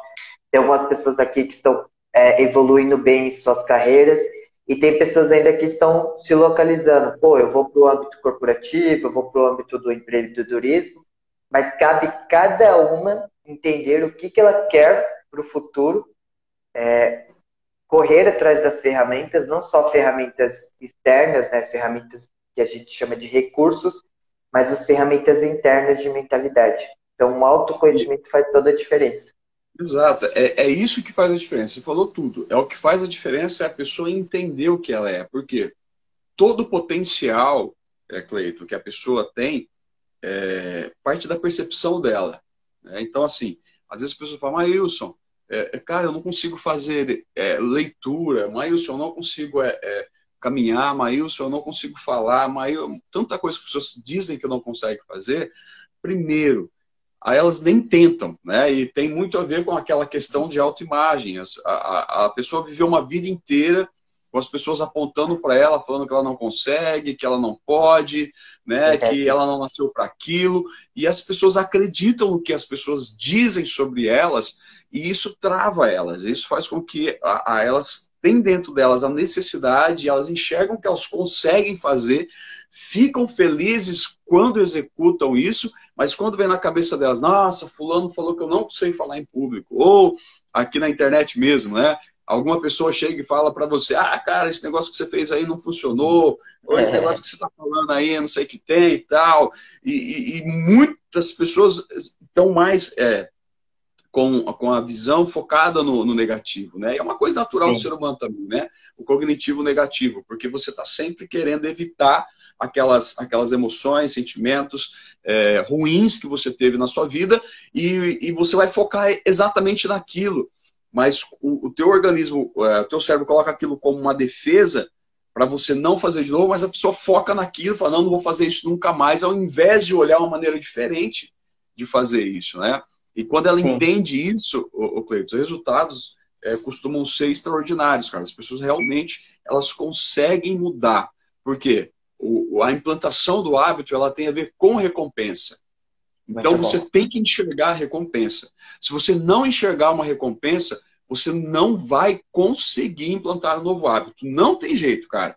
tem algumas pessoas aqui que estão evoluindo bem em suas carreiras, e tem pessoas ainda que estão se localizando. Pô, eu vou para o âmbito corporativo, eu vou para o âmbito do empreendedorismo, mas cabe cada uma entender o que ela quer para o futuro, correr atrás das ferramentas, não só ferramentas externas, né, ferramentas que a gente chama de recursos, mas as ferramentas internas de mentalidade. Então, o autoconhecimento faz toda a diferença. Exato, é isso que faz a diferença. Você falou tudo. O que faz a diferença é a pessoa entender o que ela é. Porque todo o potencial, Cleito, que a pessoa tem, parte da percepção dela. Então, assim, às vezes as pessoas falam: Maílson, cara, eu não consigo fazer leitura, Maílson, eu não consigo caminhar, Maílson, eu não consigo falar, Maílson, tanta coisa que as pessoas dizem que eu não consegue fazer. Primeiro, aí elas nem tentam, né? E tem muito a ver com aquela questão de autoimagem. A pessoa viveu uma vida inteira com as pessoas apontando para ela, falando que ela não consegue, que ela não pode, né? Que ela não nasceu para aquilo. E as pessoas acreditam no que as pessoas dizem sobre elas, e isso trava elas. Isso faz com que elas tenham dentro delas a necessidade, elas enxergam que elas conseguem fazer, ficam felizes quando executam isso, mas quando vem na cabeça delas: nossa, fulano falou que eu não sei falar em público, ou aqui na internet mesmo, né? Alguma pessoa chega e fala para você: ah, cara, esse negócio que você fez aí não funcionou, ou esse negócio que você está falando aí, não sei o que tem e tal. E muitas pessoas estão mais com a visão focada no negativo, né? E é uma coisa natural do ser humano também, né? O cognitivo negativo, porque você está sempre querendo evitar aquelas emoções, sentimentos ruins que você teve na sua vida, e você vai focar exatamente naquilo. Mas o teu organismo, o teu cérebro coloca aquilo como uma defesa para você não fazer de novo, mas a pessoa foca naquilo, fala: não vou fazer isso nunca mais, ao invés de olhar uma maneira diferente de fazer isso, né? E quando ela entende isso, Cleiton, os resultados costumam ser extraordinários, cara. As pessoas realmente elas conseguem mudar. Por quê? A implantação do hábito ela tem a ver com recompensa. Então você tem que enxergar a recompensa. Se você não enxergar uma recompensa, você não vai conseguir implantar um novo hábito. Não tem jeito, cara.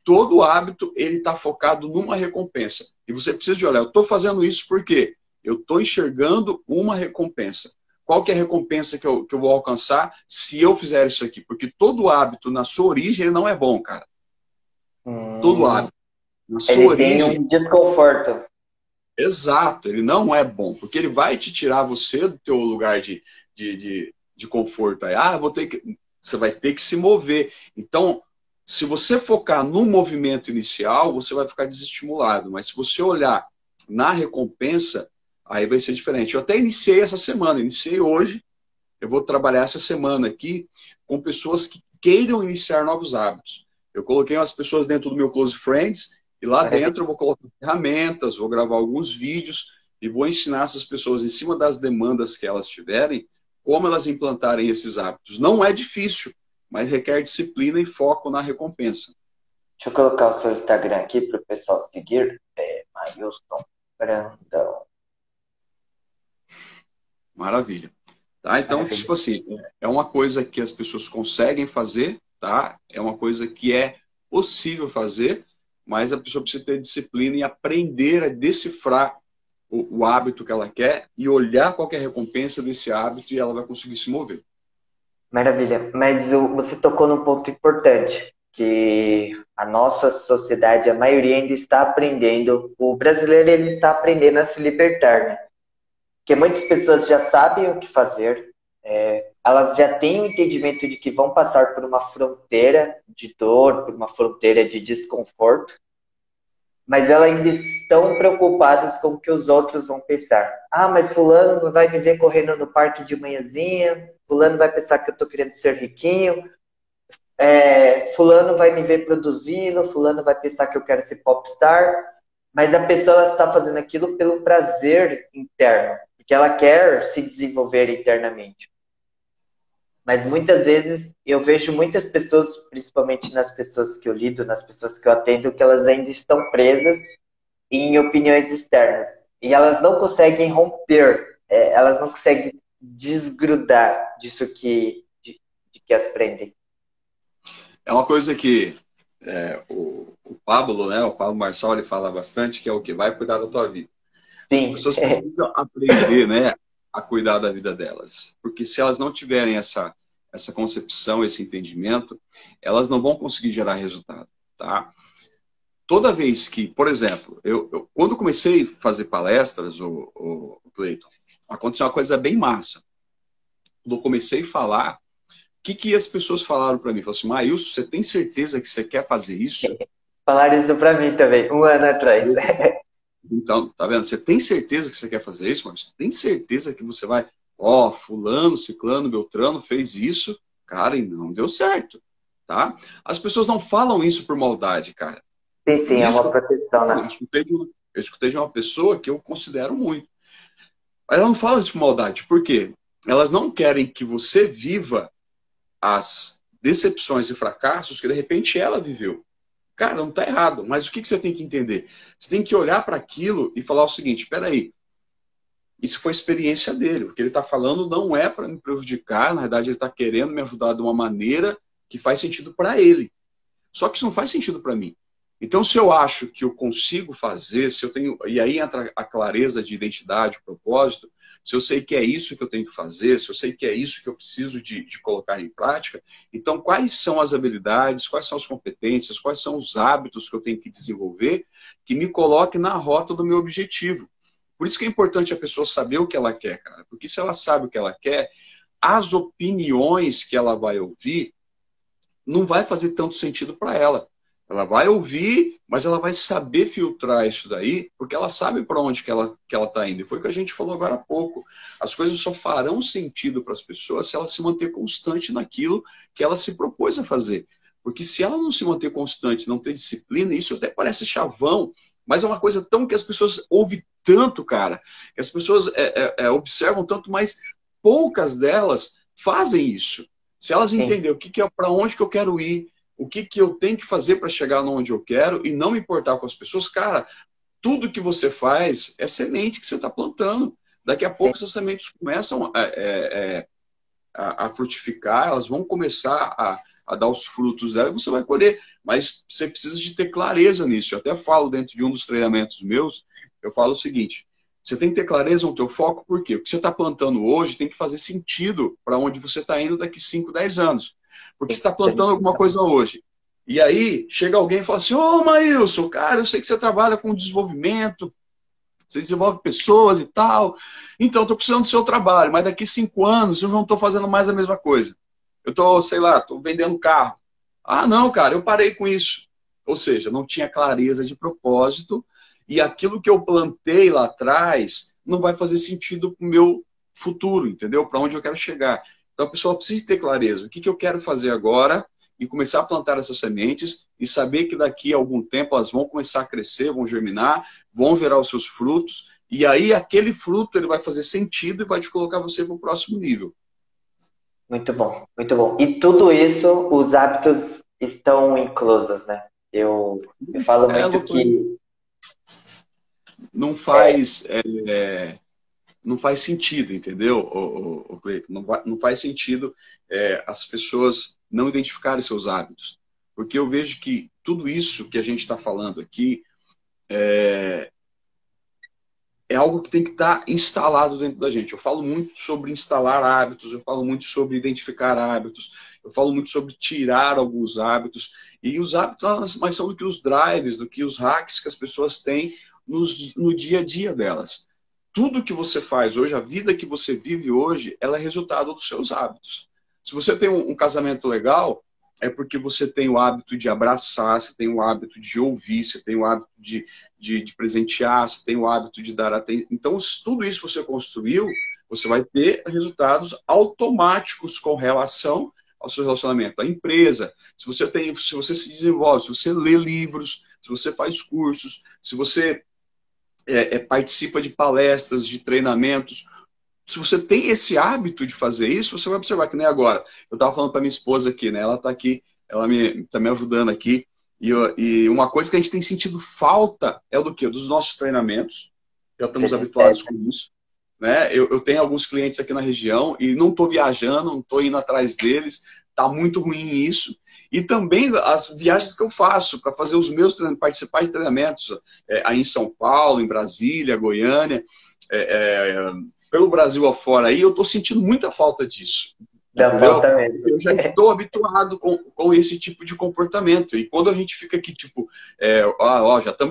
Todo hábito ele está focado numa recompensa. E você precisa de olhar: eu estou fazendo isso por quê? Eu estou enxergando uma recompensa. Qual que é a recompensa que eu vou alcançar se eu fizer isso aqui? Porque todo hábito, na sua origem, ele não é bom, cara. Todo hábito. Na sua origem, tem um desconforto. Exato, ele não é bom, porque ele vai te tirar você do teu lugar de conforto. Aí, você vai ter que se mover. Então, se você focar no movimento inicial, você vai ficar desestimulado. Mas se você olhar na recompensa, aí vai ser diferente. Eu até iniciei essa semana, iniciei hoje. Eu vou trabalhar essa semana aqui com pessoas que queiram iniciar novos hábitos. Eu coloquei umas pessoas dentro do meu Close Friends, e lá dentro eu vou colocar ferramentas, vou gravar alguns vídeos e vou ensinar essas pessoas, em cima das demandas que elas tiverem, como elas implantarem esses hábitos. Não é difícil, mas requer disciplina e foco na recompensa. Deixa eu colocar o seu Instagram aqui para o pessoal seguir. Maílson Brandão. Maravilha. Tá? Então, tipo assim, é uma coisa que as pessoas conseguem fazer, tá? É uma coisa que é possível fazer, mas a pessoa precisa ter disciplina e aprender a decifrar o hábito que ela quer e olhar qual que é a recompensa desse hábito e ela vai conseguir se mover. Maravilha. Mas você tocou num ponto importante, que a nossa sociedade, a maioria ainda está aprendendo, o brasileiro ele está aprendendo a se libertar, né? Porque muitas pessoas já sabem o que fazer, elas já têm o entendimento de que vão passar por uma fronteira de dor, por uma fronteira de desconforto, mas elas ainda estão preocupadas com o que os outros vão pensar. Ah, mas fulano vai me ver correndo no parque de manhãzinha, fulano vai pensar que eu estou querendo ser riquinho, fulano vai me ver produzindo, fulano vai pensar que eu quero ser popstar, mas a pessoa ela está fazendo aquilo pelo prazer interno, porque ela quer se desenvolver internamente. Mas muitas vezes eu vejo muitas pessoas, principalmente nas pessoas que eu lido, nas pessoas que eu atendo, que elas ainda estão presas em opiniões externas. E elas não conseguem romper, elas não conseguem desgrudar disso de que as prendem. É uma coisa que o Pablo, né, o Pablo Marçal, ele fala bastante, que é o que vai cuidar da tua vida. As Sim, pessoas precisam aprender, né, a cuidar da vida delas. Porque se elas não tiverem essa concepção, esse entendimento, elas não vão conseguir gerar resultado, tá? Toda vez que, por exemplo, eu quando comecei a fazer palestras, o Cleiton, aconteceu uma coisa bem massa. Quando eu comecei a falar, o que as pessoas falaram para mim? Falaram assim, Maílson, você tem certeza que você quer fazer isso? falaram isso pra mim também, um ano atrás. Então, tá vendo? Você tem certeza que você quer fazer isso, mas tem certeza que você vai... Ó, fulano, ciclano, beltrano fez isso, cara, e não deu certo, tá? As pessoas não falam isso por maldade, cara. Sim, E é isso uma proteção, eu né? escutei de uma pessoa que eu considero muito. Mas ela não fala isso por maldade. Por quê? Elas não querem que você viva as decepções e fracassos que, de repente, ela viveu. Cara, não está errado, mas o que você tem que entender? Você tem que olhar para aquilo e falar o seguinte, espera aí, isso foi experiência dele, o que ele está falando não é para me prejudicar, na verdade ele está querendo me ajudar de uma maneira que faz sentido para ele. Só que isso não faz sentido para mim. Então, se eu acho que eu consigo fazer, se eu tenho. E aí entra a clareza de identidade, o propósito, se eu sei que é isso que eu tenho que fazer, se eu sei que é isso que eu preciso de colocar em prática, então quais são as habilidades, quais são as competências, quais são os hábitos que eu tenho que desenvolver que me coloque na rota do meu objetivo. Por isso que é importante a pessoa saber o que ela quer, cara. Porque se ela sabe o que ela quer, as opiniões que ela vai ouvir não vai fazer tanto sentido para ela. Ela vai ouvir, mas ela vai saber filtrar isso daí, porque ela sabe para onde que ela está indo. E foi o que a gente falou agora há pouco. As coisas só farão sentido para as pessoas se ela se manter constante naquilo que ela se propôs a fazer. Porque se ela não se manter constante, não ter disciplina, isso até parece chavão, mas é uma coisa tão que as pessoas ouvem tanto, cara, que as pessoas observam tanto, mas poucas delas fazem isso. Se elas Sim, entenderem o que é para onde que eu quero ir, o que eu tenho que fazer para chegar onde eu quero e não me importar com as pessoas, cara, tudo que você faz é semente que você está plantando. Daqui a sim, pouco essas sementes começam a frutificar, elas vão começar a dar os frutos dela e você vai colher. Mas você precisa de ter clareza nisso. Eu até falo dentro de um dos treinamentos meus, eu falo o seguinte, você tem que ter clareza no teu foco, por quê? O que você está plantando hoje tem que fazer sentido para onde você está indo daqui 5, 10 anos. Porque você sim. está plantando alguma coisa hoje. E aí chega alguém e fala assim, ô Maílson, cara, eu sei que você trabalha com desenvolvimento, você desenvolve pessoas e tal. Então, estou precisando do seu trabalho, mas daqui 5 anos eu não estou fazendo mais a mesma coisa. Eu estou, sei lá, estou vendendo carro. Ah, não, cara, eu parei com isso. Ou seja, não tinha clareza de propósito e aquilo que eu plantei lá atrás não vai fazer sentido para o meu futuro, entendeu? Para onde eu quero chegar. Então, a pessoa precisa ter clareza. O que eu quero fazer agora e começar a plantar essas sementes e saber que daqui a algum tempo elas vão começar a crescer, vão germinar, vão gerar os seus frutos, e aí aquele fruto ele vai fazer sentido e vai te colocar você para o próximo nível. Muito bom, muito bom. E tudo isso, os hábitos estão inclusos, né? Eu falo É, muito loucura. que Não é, faz, não faz sentido, entendeu, o Cleiton? Não faz sentido as pessoas não identificarem seus hábitos. Porque eu vejo que tudo isso que a gente está falando aqui é algo que tem que estar instalado dentro da gente. Eu falo muito sobre instalar hábitos, eu falo muito sobre identificar hábitos, eu falo muito sobre tirar alguns hábitos. E os hábitos nada mais são do que os drives, do que os hacks que as pessoas têm no dia a dia delas. Tudo que você faz hoje, a vida que você vive hoje, ela é resultado dos seus hábitos. Se você tem um casamento legal, é porque você tem o hábito de abraçar, você tem o hábito de ouvir, você tem o hábito de presentear, você tem o hábito de dar atenção. Então, se tudo isso você construiu, você vai ter resultados automáticos com relação ao seu relacionamento. A empresa, se você se desenvolve, se você lê livros, se você faz cursos, se você participa de palestras, de treinamentos, se você tem esse hábito de fazer isso, você vai observar que nem agora. Eu estava falando para minha esposa aqui, né? Ela está aqui, ela está me ajudando aqui. E uma coisa que a gente tem sentido falta é do quê? Dos nossos treinamentos. Já estamos habituados com isso. Né? Eu tenho alguns clientes aqui na região e não estou viajando, não estou indo atrás deles. Está muito ruim isso. E também as viagens que eu faço para fazer os meus treinamentos, participar de treinamentos aí em São Paulo, em Brasília, Goiânia, pelo Brasil afora aí, eu estou sentindo muita falta disso. Eu já estou habituado com esse tipo de comportamento. E quando a gente fica aqui, tipo,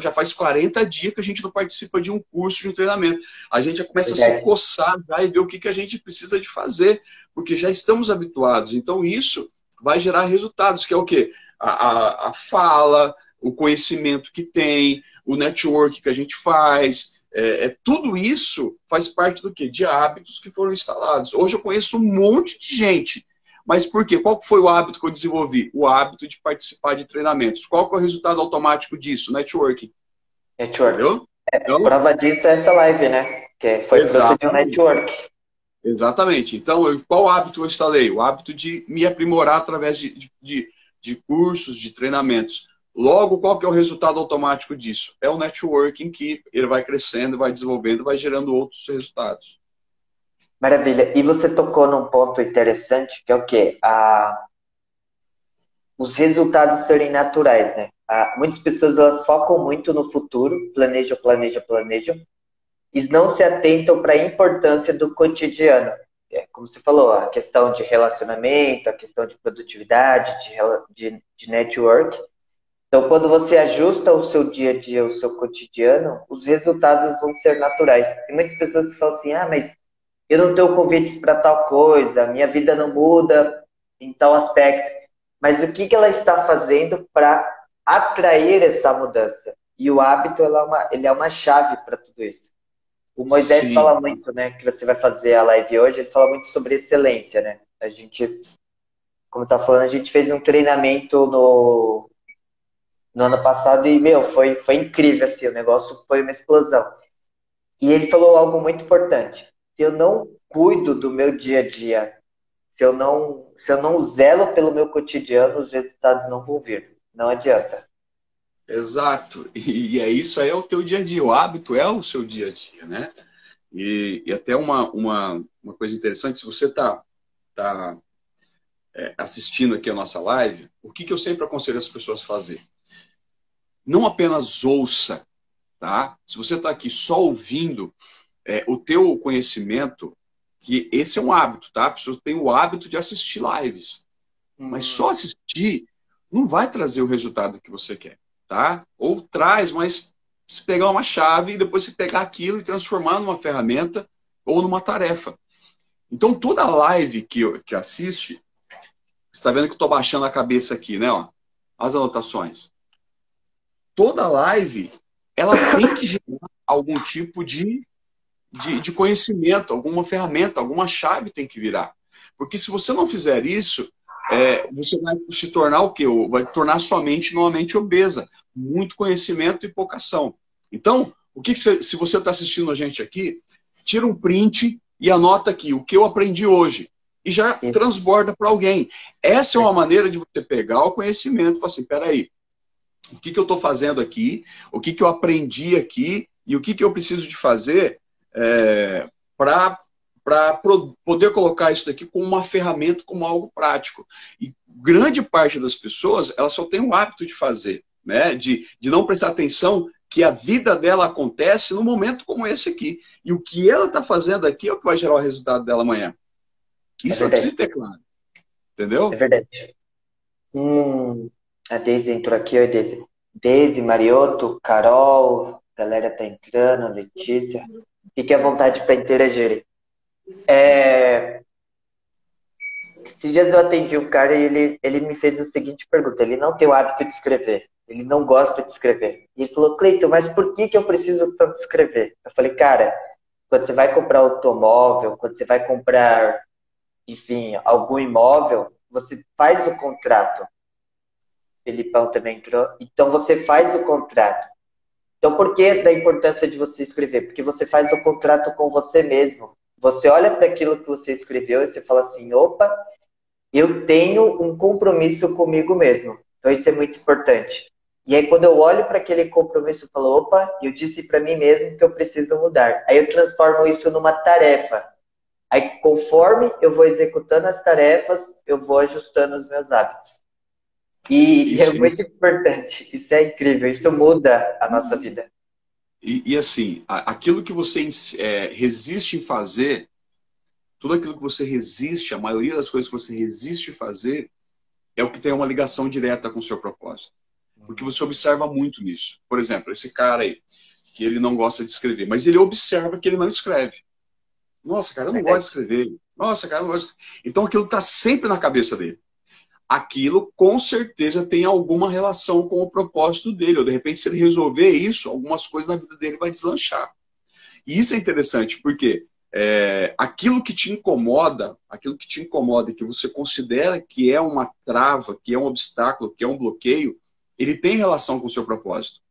já faz 40 dias que a gente não participa de um curso, de um treinamento. A gente já começa a se coçar já, e ver o que a gente precisa de fazer, porque já estamos habituados. Então, isso vai gerar resultados, que é o quê? A fala, o conhecimento que tem, o network que a gente faz. Tudo isso faz parte do quê? De hábitos que foram instalados. Hoje eu conheço um monte de gente. Mas por quê? Qual foi o hábito que eu desenvolvi? O hábito de participar de treinamentos. Qual que é o resultado automático disso? Networking. Network. Então, prova disso é essa live, né? Que foi fruto de um network. Exatamente. Então, qual hábito eu instalei? O hábito de me aprimorar através de cursos, de treinamentos. Logo, qual que é o resultado automático disso? É o networking que ele vai crescendo, vai desenvolvendo, vai gerando outros resultados. Maravilha. E você tocou num ponto interessante, que é o quê? Os resultados serem naturais, né? Muitas pessoas elas focam muito no futuro, planejam, e não se atentam para a importância do cotidiano. Como você falou, a questão de relacionamento, a questão de produtividade, de network. Então, quando você ajusta o seu dia a dia, o seu cotidiano, os resultados vão ser naturais. Tem muitas pessoas que falam assim, mas eu não tenho convites para tal coisa, minha vida não muda em tal aspecto. Mas o que ela está fazendo para atrair essa mudança? E o hábito ele é uma chave para tudo isso. O Moisés fala muito, né, que você vai fazer a live hoje, ele fala muito sobre excelência, né? A gente, como tá falando, a gente fez um treinamento no ano passado e, foi incrível, assim, o negócio foi uma explosão. E ele falou algo muito importante. Se eu não cuido do meu dia a dia, se eu não zelo pelo meu cotidiano, os resultados não vão vir. Não adianta. Exato. E isso aí é o teu dia a dia. O hábito é o seu dia a dia, né? E até uma coisa interessante, se você está assistindo aqui a nossa live, o que eu sempre aconselho as pessoas a fazer? Não apenas ouça, tá? Se você está aqui só ouvindo, o teu conhecimento, que esse é um hábito, tá? A pessoa tem o hábito de assistir lives. Mas só assistir não vai trazer o resultado que você quer, tá? Ou traz, mas se pegar uma chave e depois se pegar aquilo e transformar numa ferramenta ou numa tarefa. Então, toda live que assiste, você está vendo que eu estou baixando a cabeça aqui, né? Ó, as anotações. Toda live, ela tem que gerar algum tipo de conhecimento, alguma ferramenta, alguma chave tem que virar. Porque se você não fizer isso, você vai se tornar o quê? Vai tornar sua mente numa mente obesa. Muito conhecimento e pouca ação. Então, se você está assistindo a gente aqui, tira um print e anota aqui o que eu aprendi hoje. E já transborda para alguém. Essa é uma maneira de você pegar o conhecimento e falar assim, peraí, o que eu estou fazendo aqui? O que eu aprendi aqui? E o que eu preciso de fazer para poder colocar isso daqui como uma ferramenta, como algo prático. E grande parte das pessoas, elas só tem o hábito de fazer, né? De não prestar atenção que a vida dela acontece num momento como esse aqui. E o que ela está fazendo aqui é o que vai gerar o resultado dela amanhã. Isso ela precisa ter claro. Entendeu? É verdade. A Deise entrou aqui, oi Deise. Deise, Marioto, Carol, galera tá entrando, Letícia. Fique à vontade para interagir. Esses dias eu atendi um cara e ele me fez a seguinte pergunta. Ele não tem o hábito de escrever. Ele não gosta de escrever. E ele falou, Cleiton, mas por que eu preciso tanto escrever? Eu falei, cara, quando você vai comprar automóvel, quando você vai comprar, enfim, algum imóvel, você faz o contrato. Felipão também entrou. Então você faz o contrato. Então por que da importância de você escrever? Porque você faz o contrato com você mesmo. Você olha para aquilo que você escreveu e você fala assim, opa, eu tenho um compromisso comigo mesmo. Então isso é muito importante. E aí quando eu olho para aquele compromisso, eu falo, opa, eu disse para mim mesmo que eu preciso mudar. Aí eu transformo isso numa tarefa. Aí conforme eu vou executando as tarefas, eu vou ajustando os meus hábitos. E é muito importante. Isso é incrível. Isso muda a nossa vida. E assim, aquilo que você resiste em fazer, tudo aquilo que você resiste, a maioria das coisas que você resiste em fazer, é o que tem uma ligação direta com o seu propósito. Porque você observa muito nisso. Por exemplo, esse cara aí, que ele não gosta de escrever, mas ele observa que ele não escreve. Nossa, cara, eu não gosto de escrever. Nossa, cara, eu não gosto de... Então aquilo está sempre na cabeça dele. Aquilo com certeza tem alguma relação com o propósito dele. Ou de repente, se ele resolver isso, algumas coisas na vida dele vai deslanchar. E isso é interessante, porque aquilo que te incomoda e que você considera que é uma trava, que é um obstáculo, que é um bloqueio, ele tem relação com o seu propósito.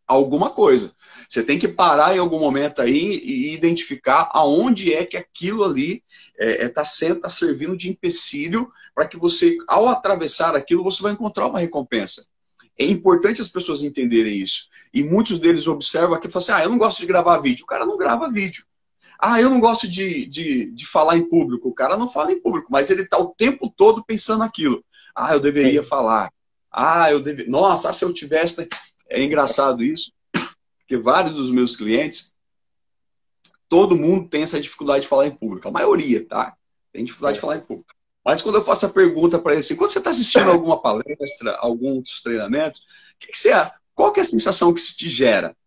Alguma coisa. Você tem que parar em algum momento aí e identificar aonde é que aquilo ali está servindo de empecilho para que você, ao atravessar aquilo, você vai encontrar uma recompensa. É importante as pessoas entenderem isso. E muitos deles observam aqui e falam assim, eu não gosto de gravar vídeo. O cara não grava vídeo. Eu não gosto de falar em público. O cara não fala em público, mas ele está o tempo todo pensando naquilo. Eu deveria falar. Nossa, se eu tivesse... É engraçado isso, porque vários dos meus clientes, todo mundo tem essa dificuldade de falar em público. A maioria, tá? Tem dificuldade de falar em público. Mas quando eu faço a pergunta para ele assim, quando você está assistindo alguma palestra, alguns treinamentos, qual que é a sensação que isso te gera?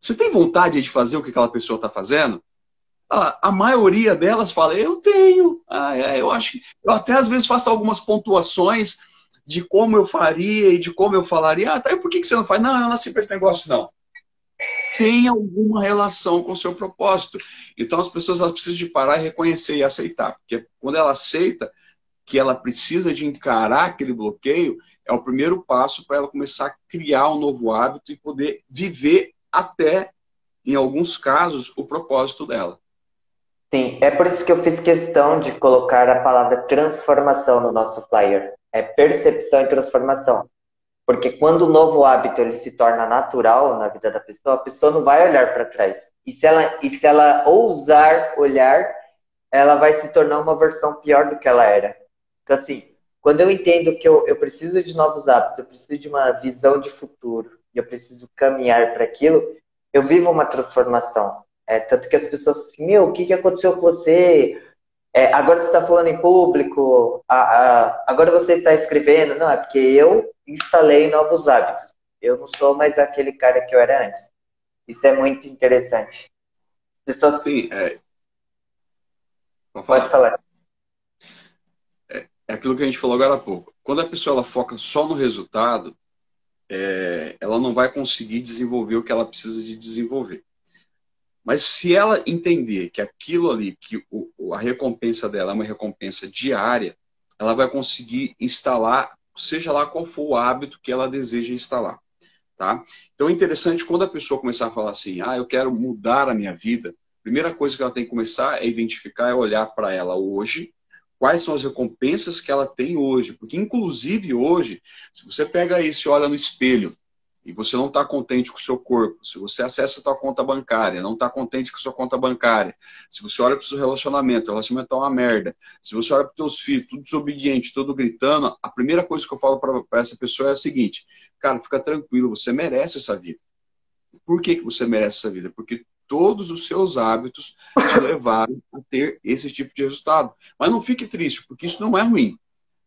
Você tem vontade de fazer o que aquela pessoa está fazendo? A maioria delas fala, eu tenho. Eu acho. Eu até às vezes faço algumas pontuações de como eu faria e de como eu falaria. E por que você não faz? Não, eu não nasci para esse negócio, não. Tem alguma relação com o seu propósito. Então as pessoas precisam de parar e reconhecer e aceitar. Porque quando ela aceita que ela precisa de encarar aquele bloqueio, é o primeiro passo para ela começar a criar um novo hábito e poder viver até, em alguns casos, o propósito dela. Sim, é por isso que eu fiz questão de colocar a palavra transformação no nosso flyer. É percepção e transformação. Porque quando o novo hábito ele se torna natural na vida da pessoa, a pessoa não vai olhar para trás. E se ela ousar olhar, ela vai se tornar uma versão pior do que ela era. Então, assim, quando eu entendo que eu preciso de novos hábitos, eu preciso de uma visão de futuro, e eu preciso caminhar para aquilo, eu vivo uma transformação. Tanto que as pessoas assim, o que aconteceu com você? Agora você está falando em público, agora você está escrevendo. Não, é porque eu instalei novos hábitos. Eu não sou mais aquele cara que eu era antes. Isso é muito interessante. Pessoas... Sim, Pode falar. É aquilo que a gente falou agora há pouco. Quando a pessoa ela foca só no resultado, ela não vai conseguir desenvolver o que ela precisa de desenvolver. Mas se ela entender que aquilo ali, que a recompensa dela é uma recompensa diária, ela vai conseguir instalar, seja lá qual for o hábito que ela deseja instalar. Tá? Então é interessante quando a pessoa começar a falar assim, eu quero mudar a minha vida, a primeira coisa que ela tem que começar é identificar, é olhar para ela hoje, quais são as recompensas que ela tem hoje. Porque inclusive hoje, se você pega isso e olha no espelho, e você não está contente com o seu corpo, se você acessa a sua conta bancária, não está contente com a sua conta bancária, se você olha para o seu relacionamento, o relacionamento é uma merda, se você olha para os seus filhos, tudo desobediente, tudo gritando, a primeira coisa que eu falo para essa pessoa é a seguinte, cara, fica tranquilo, você merece essa vida. Por que que você merece essa vida? Porque todos os seus hábitos te levaram a ter esse tipo de resultado. Mas não fique triste, porque isso não é ruim.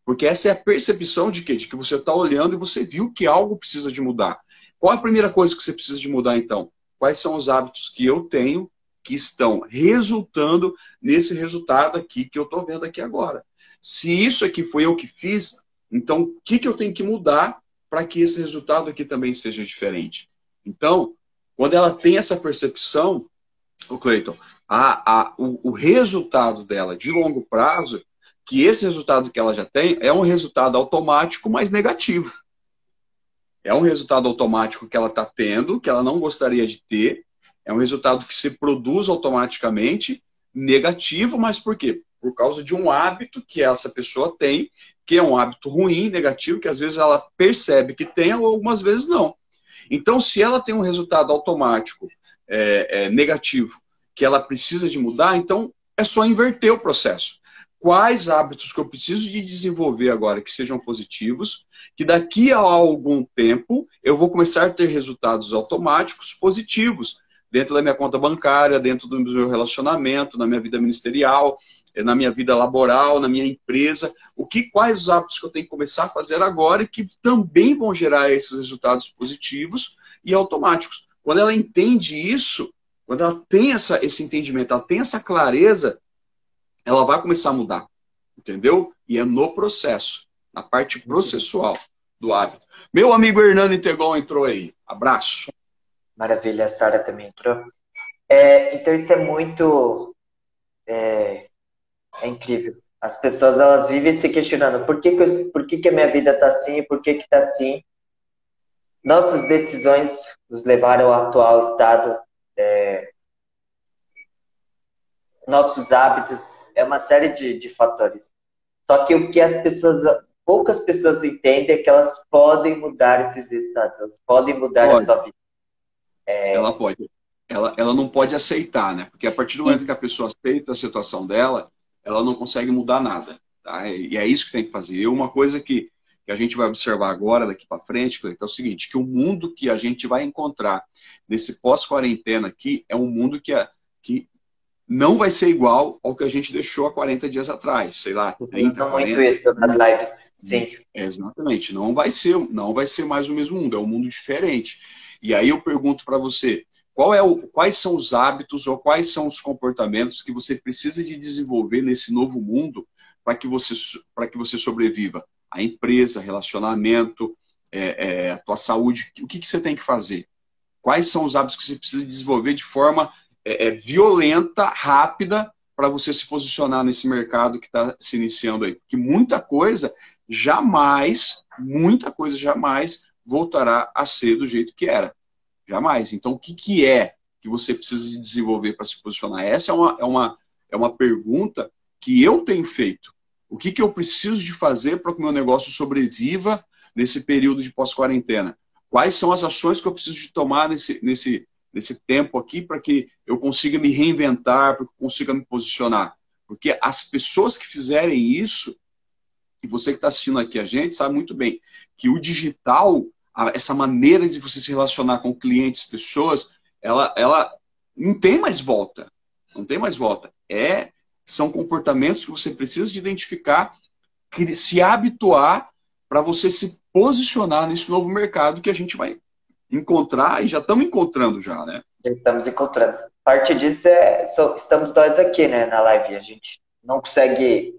Porque essa é a percepção de quê? De que você está olhando e você viu que algo precisa de mudar. Qual a primeira coisa que você precisa de mudar, então? Quais são os hábitos que eu tenho que estão resultando nesse resultado aqui que eu estou vendo aqui agora? Se isso aqui foi eu que fiz, então o que eu tenho que mudar para que esse resultado aqui também seja diferente? Então, quando ela tem essa percepção, o Cleiton, o resultado dela de longo prazo, que esse resultado que ela já tem é um resultado automático, mas negativo. É um resultado automático que ela está tendo, que ela não gostaria de ter. É um resultado que se produz automaticamente, negativo, mas por quê? Por causa de um hábito que essa pessoa tem, que é um hábito ruim, negativo, que às vezes ela percebe que tem, ou algumas vezes não. Então, se ela tem um resultado automático negativo, que ela precisa de mudar, então é só inverter o processo. Quais hábitos que eu preciso de desenvolver agora que sejam positivos, que daqui a algum tempo eu vou começar a ter resultados automáticos positivos dentro da minha conta bancária, dentro do meu relacionamento, na minha vida ministerial, na minha vida laboral, na minha empresa. Quais os hábitos que eu tenho que começar a fazer agora e que também vão gerar esses resultados positivos e automáticos. Quando ela entende isso, quando ela tem esse entendimento, ela tem essa clareza, ela vai começar a mudar, entendeu? E é no processo, na parte processual do hábito. Meu amigo Hernando Integon entrou aí. Abraço. Maravilha, a Sara também entrou. Então isso é muito incrível. As pessoas elas vivem se questionando por que a minha vida está assim, por que está assim. Nossas decisões nos levaram ao atual estado, nossos hábitos, é uma série de fatores. Só que o que poucas pessoas entendem é que elas podem mudar esses estados, elas podem mudar a sua vida. Ela pode. Ela não pode aceitar, né? Porque a partir do momento que a pessoa aceita a situação dela, ela não consegue mudar nada. Tá? E é isso que tem que fazer. E uma coisa que a gente vai observar agora, daqui para frente, é o seguinte, que o mundo que a gente vai encontrar nesse pós-quarentena aqui é um mundo que não vai ser igual ao que a gente deixou há 40 dias atrás. Sei lá, 30, 40. Muito isso nas lives, sim. Exatamente. Não vai ser mais o mesmo mundo. É um mundo diferente. E aí eu pergunto para você, quais são os hábitos ou quais são os comportamentos que você precisa de desenvolver nesse novo mundo para que você sobreviva? A empresa, relacionamento, a tua saúde, o que você tem que fazer? Quais são os hábitos que você precisa desenvolver de forma violenta, rápida, para você se posicionar nesse mercado que está se iniciando aí? Porque muita coisa jamais voltará a ser do jeito que era. Jamais. Então, o que é que você precisa de desenvolver para se posicionar? Essa é uma pergunta que eu tenho feito. O que eu preciso de fazer para que o meu negócio sobreviva nesse período de pós-quarentena? Quais são as ações que eu preciso de tomar nesse tempo aqui para que eu consiga me reinventar, para que eu consiga me posicionar? Porque as pessoas que fizerem isso, e você que está assistindo aqui a gente, sabe muito bem que o digital, essa maneira de você se relacionar com clientes, pessoas, ela não tem mais volta. Não tem mais volta. São comportamentos que você precisa de identificar, se habituar para você se posicionar nesse novo mercado que a gente vai encontrar e já estamos encontrando já, né? Já estamos encontrando. Parte disso estamos nós aqui, né, na live. A gente não consegue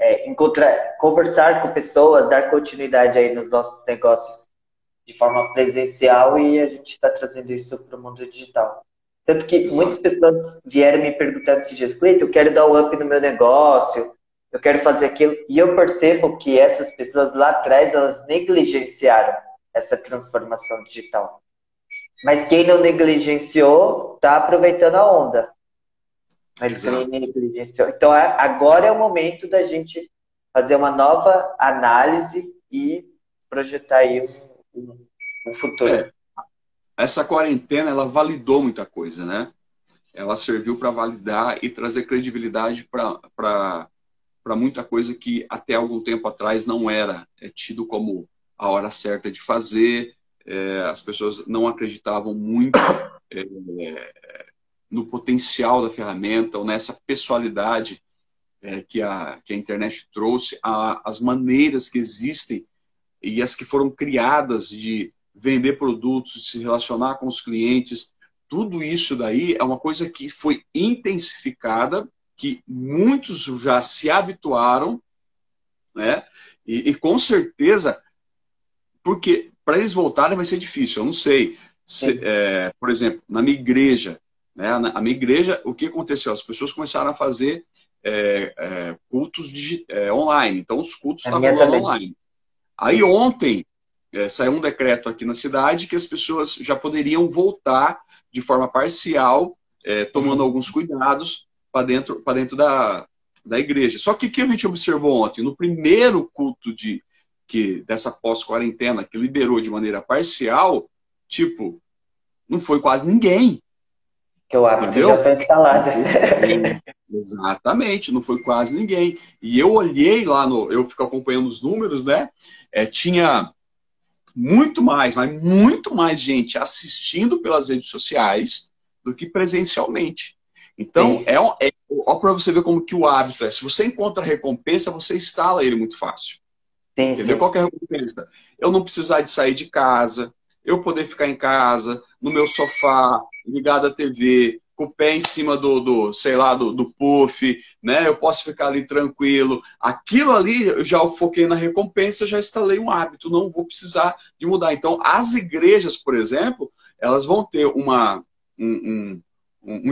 conversar com pessoas, dar continuidade aí nos nossos negócios de forma presencial e a gente está trazendo isso para o mundo digital. Tanto que muitas pessoas vieram me perguntando esses dias, Cleiton, eu quero dar um up no meu negócio, eu quero fazer aquilo. E eu percebo que essas pessoas lá atrás, elas negligenciaram essa transformação digital. Mas quem não negligenciou, está aproveitando a onda. Mas quem negligenciou. Então, agora é o momento da gente fazer uma nova análise e projetar aí um futuro. Essa quarentena, ela validou muita coisa, né? Ela serviu para validar e trazer credibilidade para muita coisa que até algum tempo atrás não era tido como a hora certa de fazer. As pessoas não acreditavam muito no potencial da ferramenta ou nessa pessoalidade que a internet trouxe, as maneiras que existem e as que foram criadas de vender produtos, de se relacionar com os clientes, tudo isso daí é uma coisa que foi intensificada, que muitos já se habituaram, né? E com certeza, porque para eles voltarem vai ser difícil, eu não sei. Por exemplo, na minha igreja, né? A minha igreja, o que aconteceu? As pessoas começaram a fazer cultos online, então os cultos estavam rolando online. Aí ontem saiu um decreto aqui na cidade que as pessoas já poderiam voltar de forma parcial, tomando alguns cuidados para dentro da igreja. Só que o que a gente observou ontem? No primeiro culto dessa pós-quarentena, que liberou de maneira parcial, tipo, não foi quase ninguém. Que o hábito já foi instalado. Exatamente, não foi quase ninguém. E eu olhei lá, eu fico acompanhando os números, né? Tinha muito mais, mas muito mais gente assistindo pelas redes sociais do que presencialmente. Então, ó para você ver como que o hábito é. Se você encontra recompensa, você instala ele muito fácil. Sim, entendeu? Qual que é a recompensa? Eu não precisar de sair de casa, eu poder ficar em casa, no meu sofá, ligado à TV, com o pé em cima do puff, né? Eu posso ficar ali tranquilo. Aquilo ali, eu já foquei na recompensa, já instalei um hábito, não vou precisar de mudar. Então, as igrejas, por exemplo, elas vão ter um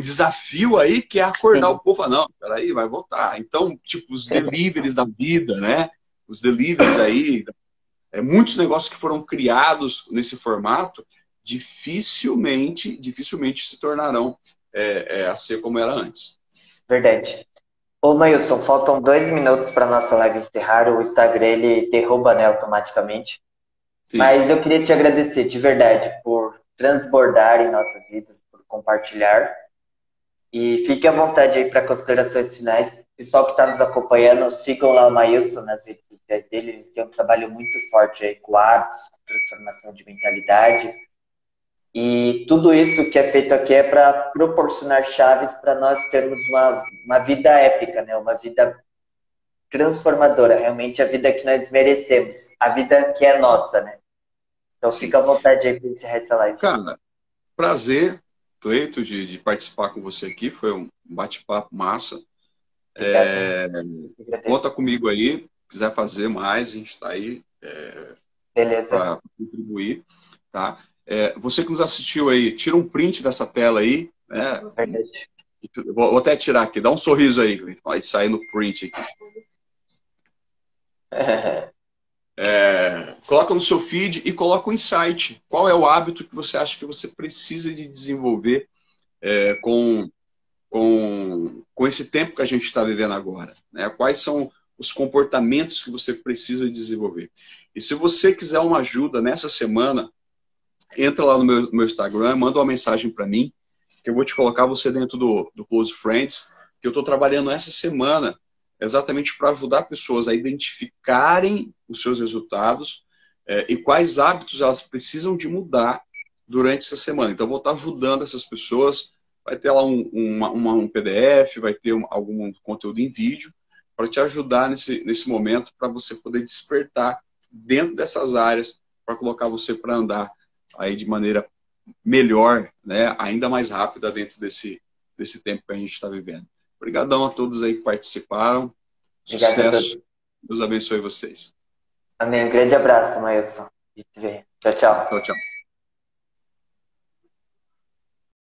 desafio aí que é acordar o povo. Não, peraí, vai voltar. Então, tipo, os deliveries da vida, né? Os deliveries aí, muitos negócios que foram criados nesse formato, dificilmente se tornarão a ser como era antes. Verdade. Ô, Mailson, faltam 2 minutos para nossa live encerrar. O Instagram, ele derruba, né, automaticamente. Sim. Mas eu queria te agradecer, de verdade, por transbordar em nossas vidas, por compartilhar. E fique à vontade aí para considerações finais. Pessoal que está nos acompanhando, sigam lá o Mailson nas redes sociais dele. Ele tem um trabalho muito forte aí com hábitos, com transformação de mentalidade. E tudo isso que é feito aqui é para proporcionar chaves para nós termos uma vida épica, né? Uma vida transformadora, realmente a vida que nós merecemos, a vida que é nossa, né? Então fica à vontade aí para encerrar essa live. Cara, prazer, Cleito, de participar com você aqui, foi um bate-papo massa. Conta comigo aí, se quiser fazer mais, a gente está aí para contribuir, tá? Você que nos assistiu aí, tira um print dessa tela aí, né? Vou até tirar aqui, dá um sorriso aí, Cleito. Vai sair no print aqui. Coloca no seu feed e coloca um insight. Qual é o hábito que você acha que você precisa de desenvolver com esse tempo que a gente está vivendo agora, né? Quais são os comportamentos que você precisa desenvolver? E se você quiser uma ajuda nessa semana, entra lá no meu Instagram, manda uma mensagem para mim, que eu vou te colocar você dentro do Close Friends, que eu estou trabalhando essa semana exatamente para ajudar pessoas a identificarem os seus resultados e quais hábitos elas precisam de mudar durante essa semana. Então, eu vou estar ajudando essas pessoas. Vai ter lá um PDF, vai ter algum conteúdo em vídeo para te ajudar nesse momento, para você poder despertar dentro dessas áreas, para colocar você para andar aí de maneira melhor, né? Ainda mais rápida dentro desse tempo que a gente está vivendo. Obrigadão a todos aí que participaram. Obrigado. Sucesso. Deus abençoe vocês. Amém. Um grande abraço, Mailson. Tchau, tchau. Tchau, tchau.